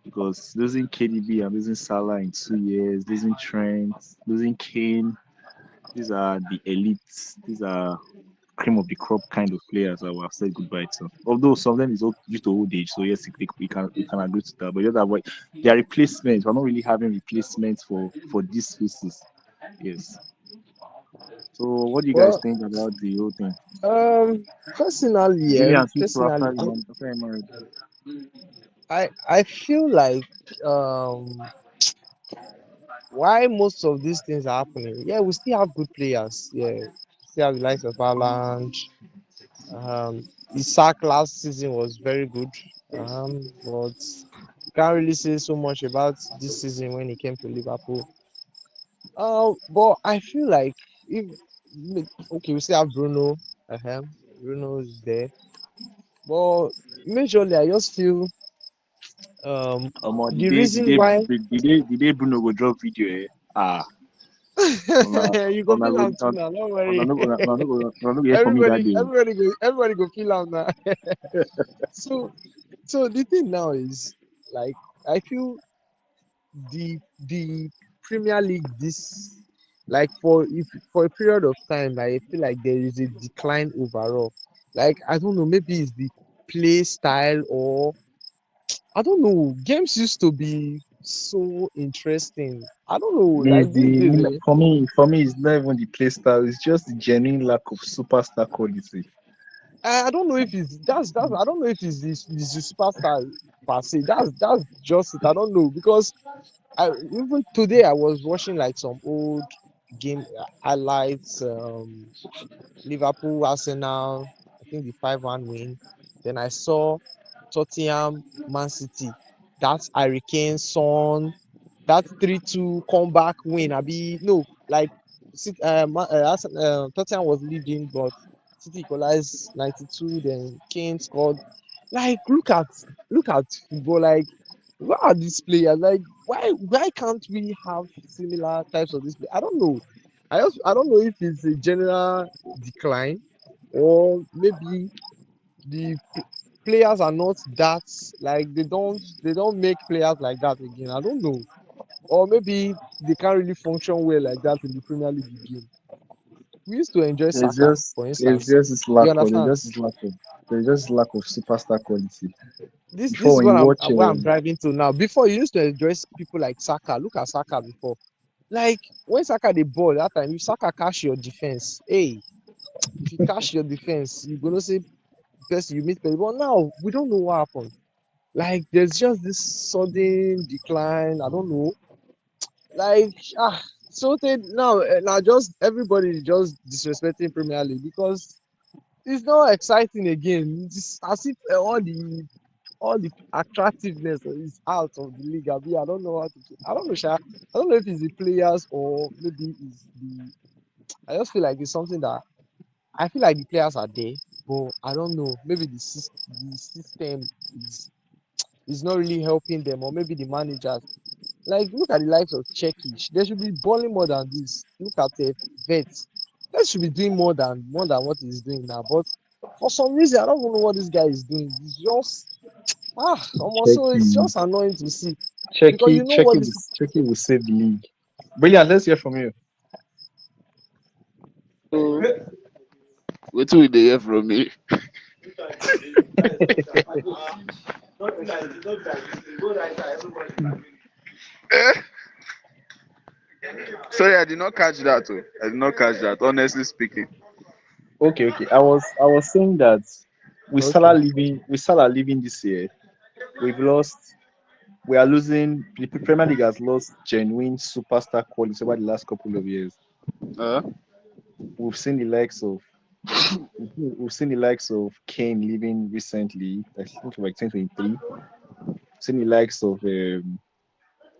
Because losing KDB and losing Salah in 2 years, losing Trent, losing Kane, these are the elites. These are cream of the crop kind of players that we have said goodbye to. Although some of them is due to old age, so yes, we can agree to that. But the other way, their replacements, we're not really having replacements for these faces. Yes. So what do you guys Well, think about the whole thing? um, personally, Jimmy yeah, and Tito personally, after he married. I feel like why most of these things are happening. Yeah, we still have good players. Yeah, we still have the likes of Haaland. Isaac last season was very good. But you can't really say so much about this season when he came to Liverpool. But I feel like if okay, we still have Bruno. Bruno is there. But majorly, I just feel The the day the reason day why the day Bruno go drop video, ah, una you go una feel go am too now. Don't worry. una no go hear from me that day. Oh. Everybody go feel am now. So so the thing now is like I feel the Premier League this like for if for a period of time, I feel like there is a decline overall. Like I don't know, maybe it's the play style or I don't know. Games used to be so interesting. I don't know. There's Like these days, the eh, for me, it's not even the play style. It's just the genuine lack of superstar quality. I don't know if it's that's I don't know if it's the superstar per se. That's just it. I don't know because even today I was watching like some old game highlights. Liverpool, Arsenal, I think the 5-1 win. Then I saw Tottenham, Man City. That's Hurricane Son. That 3-2 comeback win. I be no, like Tottenham was leading, but City equalized 92. Then Kane scored. Like, look at football. Like, what are these players? Like, why can't we have similar types of display? I don't know. I don't know if it's a general decline or maybe players are not that like they don't make players like that again. I don't know. Or maybe they can't really function well like that in the Premier League again. We used to enjoy There's Saka, just for there's instance. just this You lack of understand? there's just lack of superstar quality. This Before is when what you I'm watch what I'm driving to now. Before you used to enjoy people like Saka. Look at Saka before. Like when Saka the ball that time, if Saka cash your defense, hey, if you cash your defense, you're gonna say best you meet people. But now we don't know what happened. Like there's just this sudden decline. I don't know. Like so they now just everybody is just disrespecting Premier League because it's not exciting again. It's as if all the attractiveness is out of the league. I don't know how to. I don't know, Sha. I don't know if it's the players or maybe it's the. I just feel like it's something that I feel like the players are there, but I don't know. Maybe the system is not really helping them, or maybe the managers. Like look at the likes of Czechic. They should be balling more than this. Look at the vets. They should be doing more than what he's doing now. But for some reason, I don't even know what this guy is doing. It's just almost so it's Turkey, just annoying to see because Turkey, you know what Turkey this will Turkey will save the league. Brilliant. Let's hear from you. What will they hear from me? Eh? Sorry, I did not catch that. Oh. I did not catch that. Honestly speaking. Okay. I was saying that okay. with Salah leaving this year, we've lost. We are losing. The Premier League has lost genuine superstar quality over the last couple of years. Uh, We've seen the likes of we've seen the likes of Kane leaving recently. I think like 2023. Seen the likes of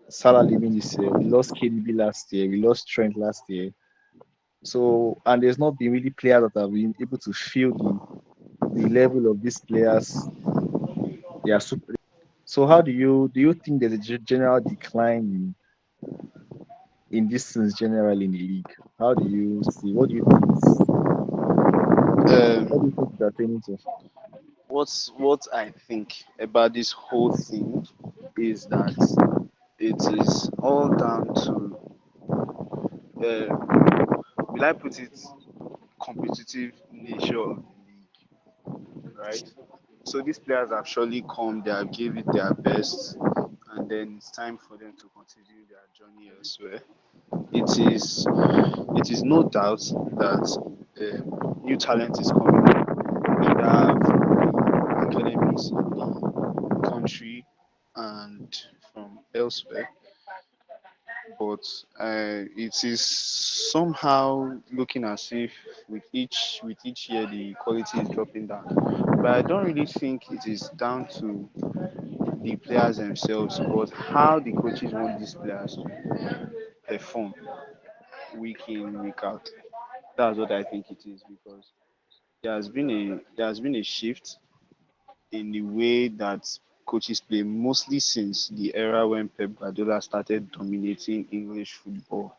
Salah leaving this year. We lost KDB last year. We lost Trent last year. So and there's not been really players that have been able to feel the level of these players. They are super. So how do you think there's a general decline in distance generally in the league? How do you see? What do you think is what do you um, think is attaining to? what I think about this whole thing is that it is all down to will I put it competitive nature of the league, right? So these players have surely come, they have given it their best, and then it's time for them to continue their journey elsewhere. It is no doubt that new talent is coming in, either from the academies in the country and from elsewhere. But it is somehow looking as if with each year the quality is dropping down. But I don't really think it is down to the players themselves, but how the coaches want these players to perform week in, week out. That's what I think it is because there has been a shift in the way that coaches play, mostly since the era when Pep Guardiola started dominating English football.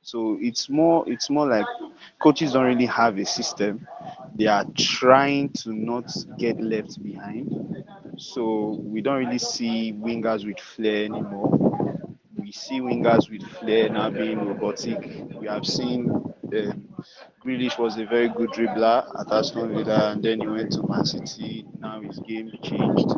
So it's more like coaches don't really have a system. They are trying to not get left behind. So we don't really see wingers with flair anymore. we see wingers with flair now being robotic. We have seen Grealish was a very good dribbler at Aston Villa, and then he went to Man City. Now his game changed.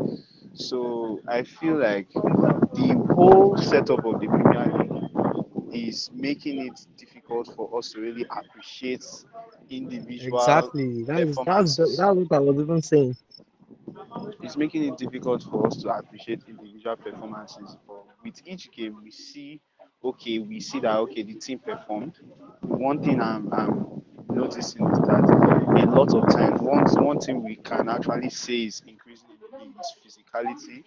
So I feel like the whole setup of the Premier League is making it difficult for us to really appreciate individual Exactly. performances. That's what I was even saying. It's making it difficult for us to appreciate individual performances. But with each game, we see, okay, we see that, okay, the team performed. One thing I'm noticing is that a lot of times, one thing we can actually say is increasing in the league is physicality,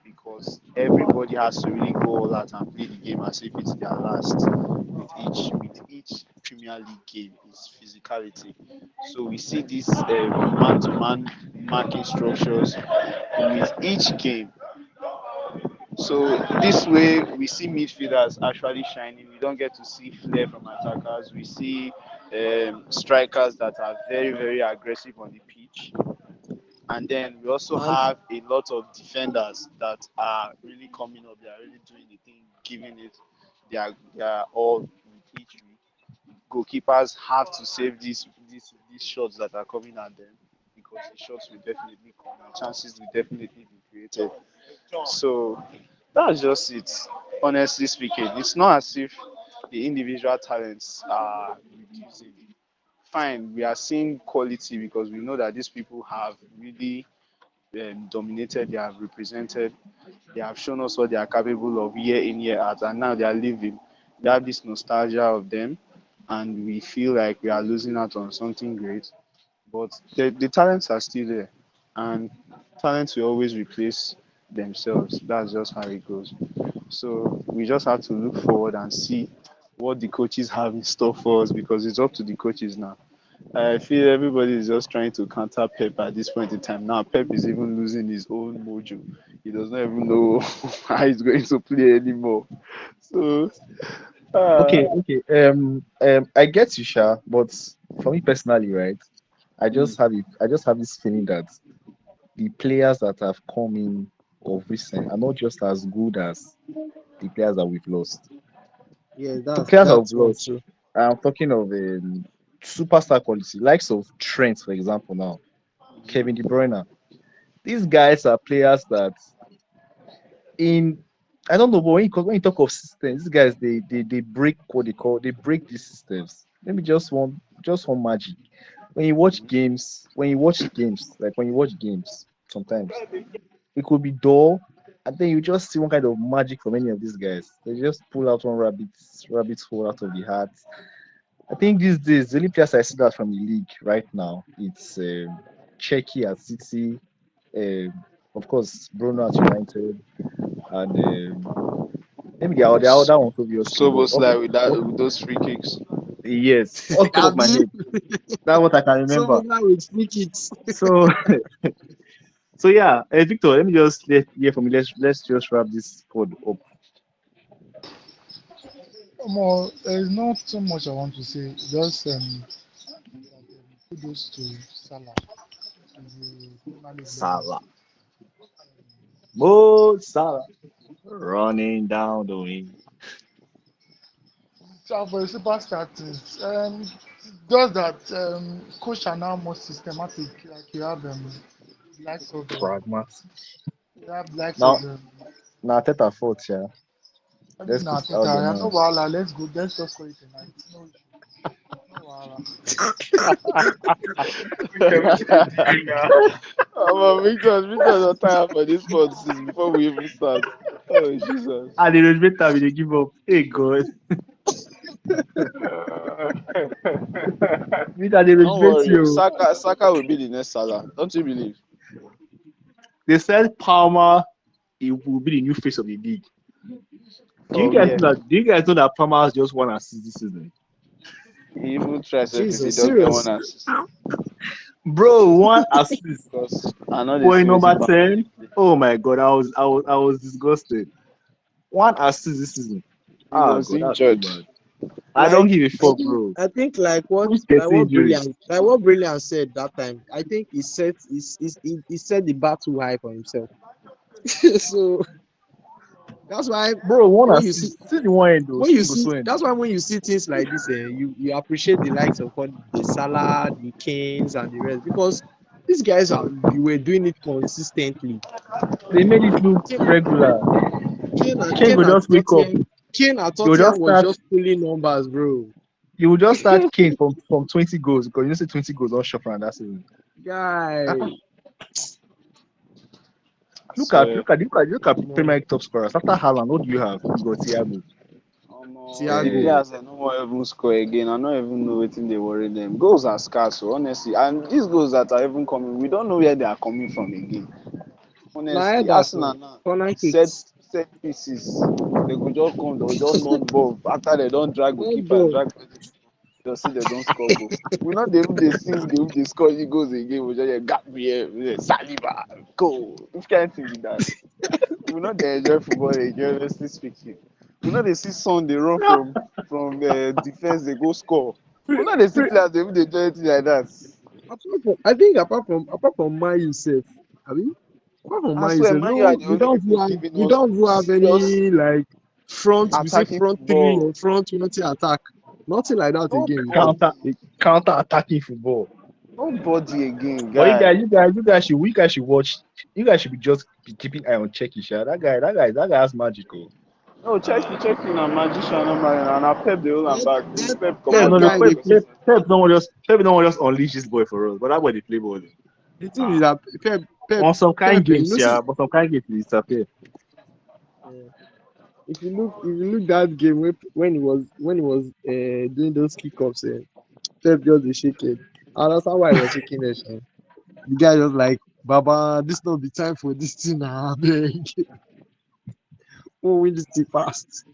because everybody has to really go all out and play the game as if it's their last. With each Premier League game is physicality. So we see these man-to-man marking structures with each game. So this way we see midfielders actually shining. We don't get to see flair from attackers. We see strikers that are very very aggressive on the pitch, and then we also And have a lot of defenders that are really coming up. They are really doing the thing, giving it their all with each week. Goalkeepers have to save these shots that are coming at them, because the shots will definitely come and chances will definitely be created. So that's just it. Honestly speaking, it's not as if the individual talents are reducing. Fine, we are seeing quality because we know that these people have really dominated, they have represented, they have shown us what they are capable of year in, year out, and now they are leaving. We have this nostalgia of them, and we feel like we are losing out on something great. But the talents are still there, and talents will always replace themselves. That's just how it goes. So we just have to look forward and see what the coaches have in store for us, because it's up to the coaches now. I feel everybody is just trying to counter Pep at this point in time. Now Pep is even losing his own mojo. He does not even know how he's going to play anymore. So uh, Okay. I get you, Sha, but for me personally, right, mm, I just have this feeling that the players that have come in of recent are not just as good as the players that we've lost. yeah, The players that that's we've one lost, too. I'm talking of superstar quality, likes of Trent, for example, now, Kevin De Bruyne. These guys are players that in I don't know, but when you talk of systems, these guys they break what they break these systems. Maybe just one magic. When you watch games, sometimes it could be dull, and then you just see one kind of magic from any of these guys. They just pull out one rabbit's hole out of the hat. I think these days the only players I see that from the league right now it's Czechia at City, of course Bruno at United, and maybe the other ones obviously, so but was like with what, that with those free kicks. yes, off top of my Abi, head, that's what I can so remember. now with free kicks. So so yeah, Victor, let me just let hear from you. Let's just wrap this pod up. More, there's not so much I want to say. Just that, kudos to Salah. He's a Premier League legend. Salah, Mo Salah, running down the wing. So for the superstar things, just that coach are now more systematic. Like the likes of Pragmatic. you have the likes of Now, now Teta fault, yeah. maybe Let's put now it out Teta. there Yeah, no now. wahala. Let's go. Let's just call it a night. No issue. No wahala. Victor, what did you do now? Victor not tired for this pod since before we even start. Oh Jesus. And the Rosberg time they give up. Hey God, me that they Don't Rosberg worry. you. Saka will be the next Salah. Don't you believe? They said Palmer, he will be the new face of the league. Oh yeah. Do you guys know that Palmer has just one assist this season? He even tries if he Jesus, don't get one serious. assist. Bro, one assist. Because I know they Boy see number waiting back. 10. Oh my God, I was disgusted. One assist this season. He Ah was God, that's too injured. bad. I don't Like give a fuck, bro. I think Who's getting injury? Like what Brilliant said that time. I think he set the bar too high for himself. So That's why Bro, one when you see assist. See the one end though. when you Still go see so end. that's why when you see things like this, you appreciate the likes of all the Salah, the Kanes, and the rest because these guys are you were doing it consistently. They made it look Kane, regular. Ken Kane go at just wake up. Tottenham, Kane at You will Tottenham just was start. just pulling numbers, bro. You will just start Kane from 20 goals because you know say 20 goals on shot around that season. Guy, Ah, look at So, look at look at look at Premier no, League top scorers. After Haaland, what do you have? You got Thiago. the Thiago. Uh, players I no wan even score again. I don't even know wetin dey worry them. Goals are scarce, so honestly, and these goals that are even coming, we don't know where they are coming from again. Now Honestly, headers Arsenal now, now corner set kicks, set pieces. They go just come, they go just non ball after they don't drag one goalkeeper, ball. drag. Just see they don't score goal. We not even they see they score you goals again. We just Gabriel, Saliba, goal. Which kind of thing be that? We not they enjoy football again. Honestly speaking, we not they see son they run from defense they go score. We not they see players they do anything like that. I think apart from Man yourself, I mean, apart from I Man swear, yourself, man, you are no, the only people giving we us don't even have serious any like front. We say attacking front three football. or front 20 attack. Nothing like that again. We have. counter Nobody, counter attacking football. nobody again, But guy. you guys should watch. You guys should be keeping eye on Checky. Sha. That guy has magical. No, check in a magician number and I pep the whole and That back. that Pep come Pep that out no there just guy and they Pep cook. Pep Pep don't want just unleash this boy for us. But that boy they play ball. The thing is that On some kind you games, know, see, yeah. But some kind games he disappear. if you look that game when he was doing those kickoffs, Pep just dey shake it. I understand why he was shaking it. The guy just like, Baba, this not the time for this thing now. Abeg. We'll win this thing fast.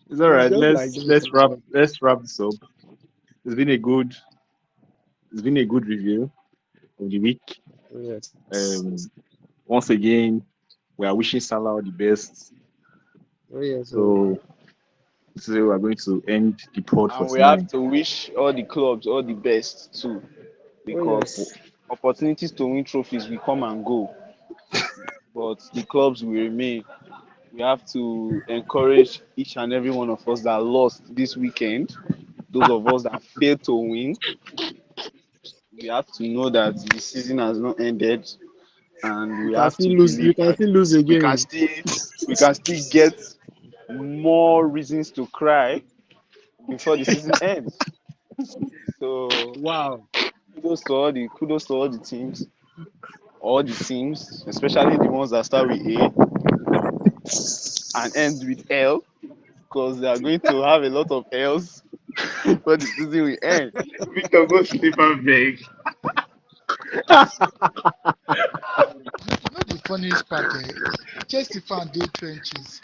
It's all It was right. just like that. Let's wrap this up. It's been a good it's been a good review of the week. Yes. Um, once again, we are wishing Salah all the best. Oh yes. So today we are going to end the pod for and we have tonight. to wish all the clubs all the best too Oh because yes. opportunities to win trophies will come and go, but the clubs will remain. We have to encourage each and every one of us that lost this weekend, those of us that failed to win. We have to know that the season has not ended, and You we can have still to lose. You believe can that still lose we can again. still we can still get more reasons to cry before the season ends. So Wow. kudos to all the teams, especially the ones that start with A and end with L, because they are going to have a lot of L's before the season will end. Victor, go sleep and beg. You know the funniest part, Chelsea fan dey trenches.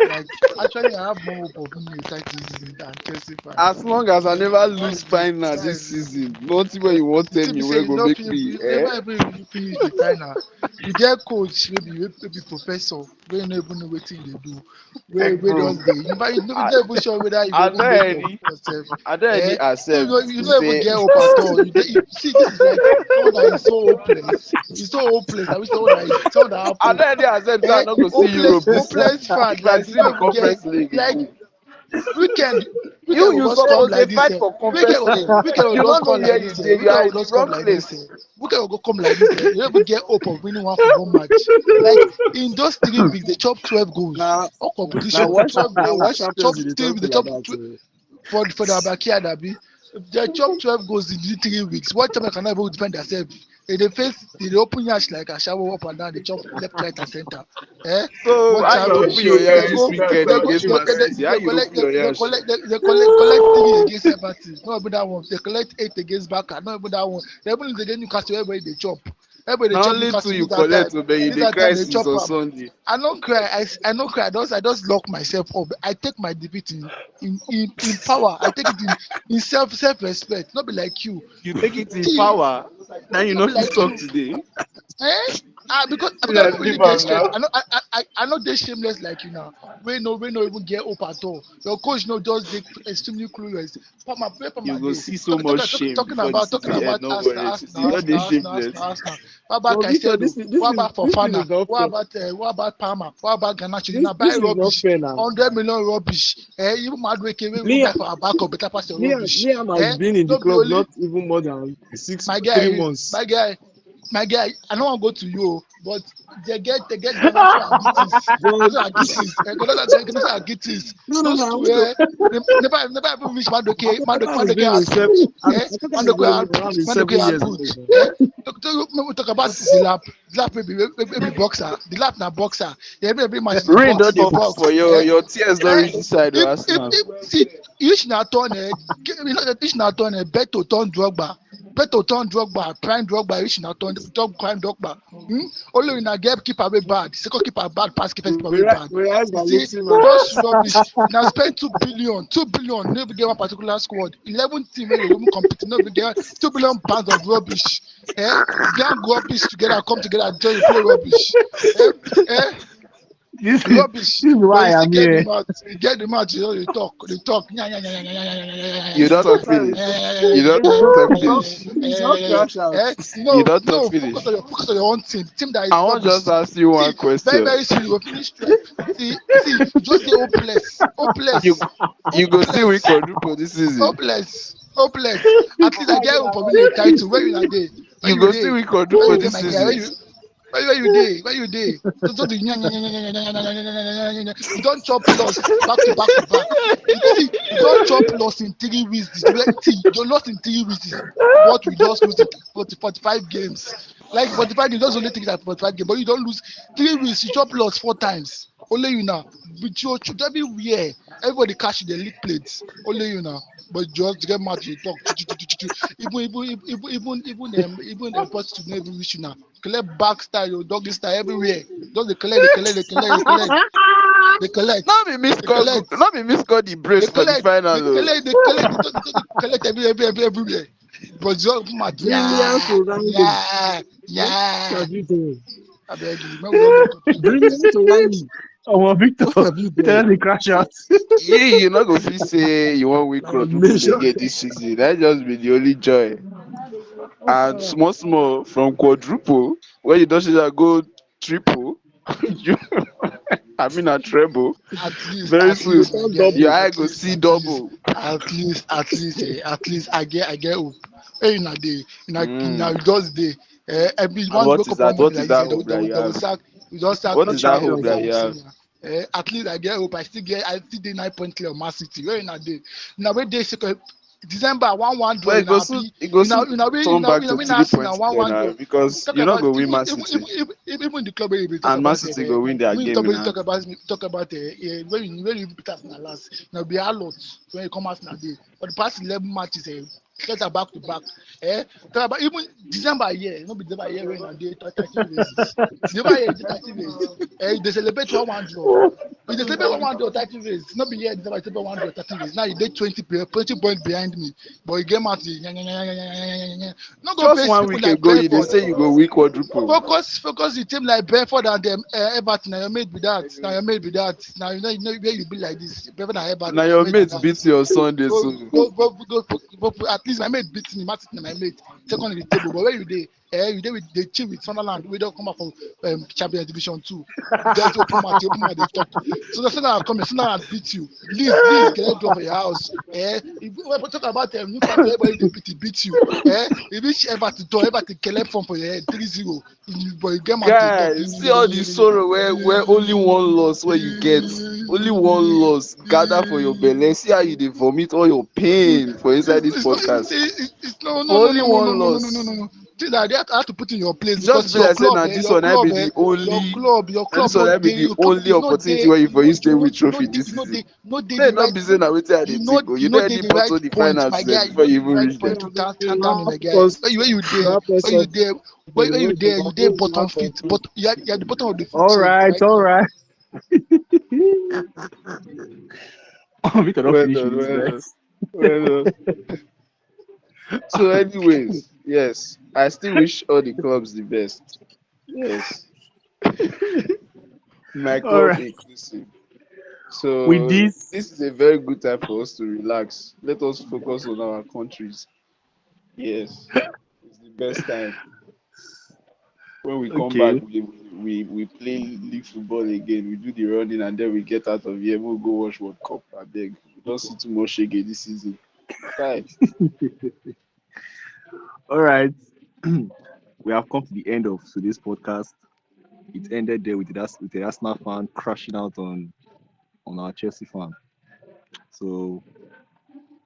Like actually, I have more hope of winning the title this season than Chelsea fan. As long as I never That lose is it. final That this is it. season, nothing where you want The tell thing me be where say go make me, you eh? never even finish the final. You get coach, maybe professor, wey no even know wetin you dey do, where Bro, does dey. You no I, even sure whether you go I even don't make your already, yourself. I don't Eh? already accept You to no even say, get hope at all. See, this is like someone that is so hopeless. He's so hopeless. I wish someone that have I don't hope. already accept say I Eh? not go see Hopeless, Europe this season. hopeless fan. If I Like you see the don't even get conference league like again, weekend. you Weekend will you just come suppose dey like this. fight for Weekend conference will league. weekend will You just don't know come where like you this. dey. You Weekend are will in the just come wrong like this. place. Weekend will go come like this. You don't even get hope of winning one football match. Like in those 3 weeks, they chop 12 goals. Now, All now competition, why 12 now why goals. Chop champions did they 3 weeks, talk they like chop that? for the Abakia Derby. They chop 12 goals in the 3 weeks. What time cannot even defend themselves? They face they open yash like a shower up and down. They chop left, right, and center. Eh? So Watch how out! you that's open your shame, ears They man. this go. That's weekend They go. about against shame They, Man they, and City? How they you collect. open your ears? They collect 3 against Everton. Not even that one. They collect 8 against Barca. Not even that one. They even against Newcastle. Everybody they chop. Everybody they Na chop only two Newcastle. you This that time. collect, but you This dey that time cry they since chop on am. Sunday. I don't cry. I don't cry. I just lock myself up. I take my defeat in power. I take it in self respect. Not be like you. You take it in See, power. Now you not no be fit like talk you. today. Eh? Because I Yeah, don't really leave get am stressed. now. I know they shameless like you now. We no even get up at all. Your coach no just they extremely clueless. You Palmer go day. see so much shame before the Talking season end. about No Arsenal, worry, Arsenal, you don't Arsenal, dey Arsenal, shameless. Arsenal, Arsenal. What about But Victor, Caicedo? What about this thing Fofana? is not fair. What about Palmer? What about Garnacho? You This now buy this is not rubbish. fair now. 100 million rubbish. Even Madueke, we Liam buy for our backup, better pass your rubbish. Liam has been in the Not be club only not even more than my 3 guy, months. my guy, my guy. I don't want to go to you, but they get Ganacho and Gittis. But Those are Gittis. Those are Gittis. no, Those I two, want to never even reach Madueke. Arteta has Madueke been in are good. Arteta has been around in Madueke 7 are years good. now. We talk about the lap. The lap maybe boxer. The lap na boxer. Every match na Rain don't box. dey They fall for box. your tears don't Eh, reach this side of Arsenal. see, each na turn each na turn bet to turn Drogba, prime Drogba, each na turn prime Drogba. Only when I get keeper way bad, second keeper bad, pass keeper way bad. Whereas You see, Malaysia, just rubbish. Now spend 2 billion, never get one particular squad. 11 team where you even compete, never get £2 billion of rubbish. Gang rubbish together, come together, join you play rubbish. Eh, eh, This is rubbish. this is But why you I still am get the here. match. You get the match. You know, they talk. Yeah, yeah, yeah, yeah, yeah, yeah, yeah, You yeah, don't yeah, talk sometimes finish. yeah, You don't it's talk not finish. it's not crash out. You No, don't talk no. finish. Focus on your own team. Team that I is want rubbish. just ask you one See, very question. very soon you will finish 12. See. You just say You you go still win hopeless, quadruple this season. hopeless. At least I get hope for winning a title. Where you not there? Where You you go still there? win Where quadruple you there, this my guy? season. Where you dey? Where you dey? So the you don't chop loss back to back to back. You don't chop loss in 3 weeks. See, you lost in 3 weeks. Is what we just lose in 45 games. Like 45 games, just only think that 45 games, but you don't lose 3 weeks. You chop loss 4 times. Only you now. But you should everywhere. Everybody cash the league plates. Only you now. But just get mad to talk. Even the post to never reach you now. Collect back style, your doggy style everywhere. Just they collect, Not be miss they call collect, not be miss call the brace for the final though. they collect everywhere. But just mad, Brilliant O'Reilly. What yeah. have you done? I beg you, man, we don't go to Brilliant O'Reilly. Oh, Victor, What have you tell done? the crash out. You not go fit say you want win quadruple Nation. again this season. That just be the only joy. And small from quadruple, when you don't see that go triple, you I mean a treble. Very at least, soon, my Become guy. your double. eye go see double. At least, I get hope. Hey, now Mm. you just day. Every And once you what wake is up one that? morning What like is this, that hope that you they will have? sack. You just sack What Not is that Tuchel hope champions that for you now. have? Senior. At least I get hope. I still get 9 point clear on Man City. Where in a day? Now where they December 1-1 draw But in happy. it goes soon turn back to We three Arsenal points clear 1-1 now draw. because Talk you're not about going to win Man City, even the club where you talk and Man about City go win their even game talk in about hand. when you beat Arsenal last. Now be a lot when you come Arsenal day. For the past 11 matches, get a back to back. Talk about even December year, not be December year when they 30 races. December year they 30 races. They celebrate 1-1 draw. If they celebrate 1-1 draw 30 races, not be here December celebrate 1 draw 30 races. Now you did 20 points behind me, but you get out. Not go Just face one people week like ago, you they Brentford. say you go win quadruple. Focus the team like Brentford and them Everton. Now you made with that. Now you made with that. Now you know where you be like this. Brentford and Now Everton. Now you your made with mates that. beat you on Sunday, so At least my mate beat me. Match my mate. Second in the table. But where you dey? You dey with the chill with Sunderland. We don't come up from Champions Division 2. There's open match they talk. So the Sunderland come here. Sunderland beat you. Least get a draw for your house. If we talk about Newcastle, everybody they beat you. If reach Everton door, Everton collect form for your head 3-0. But you get match they talk. guys, see all the sorrow where only one loss where you get. Only one loss. Gather for your belly. See how you dey vomit all your pain for inside this It's not. podcast. It's no, no, For no, only no, no, one no, no, no, no, no, loss. no. See that I have to put in your place It just because be like say now this one I be the your this club one no I be day, the only opportunity where you for you stay with trophy this season. no day May the not right be saying na wetin I dey think o. You know day any the right bottle the point, finals my sef guy. You before know you the even right reach point them. to You calm down, now my guy. focus. Where you You there? now Where press you up. there? The Where you way there? You there Liverpool bottom now fit, conclude. but you're at the bottom of the food All chain right, right all now. right. Victor don't Well finish done, with this well done, guys. well done. So, anyways, yes, I still wish all the clubs the best. Yes. My All club right. inclusive. With So this, this is a very good time for us to relax. Let us focus on our countries. Yes, it's the best time. When we come back, okay. we play league football again. We do the running and then we get out of here. We'll go watch World Cup. I beg. We don't see too much shege this season. Kai. All right. We have come to the end of today's podcast. It ended there with the Arsenal fan crashing out on our Chelsea fan. So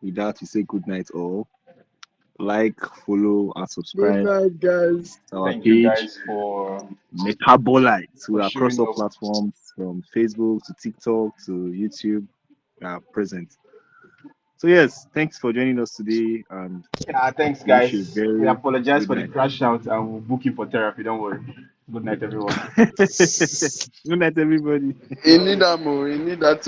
with that, we say good night all. Like, follow, and Good subscribe night, guys. to our Thank you page, guys for Metabolites. We are across showing all up. platforms from Facebook to TikTok to YouTube. We are present. So yes, thanks for joining us today, and Yeah, thanks, we wish you a guys. We very apologize good for the night. crash out and we'll book you for therapy. Don't worry. Good night, everyone. Good night, everybody. You need that more. You need that.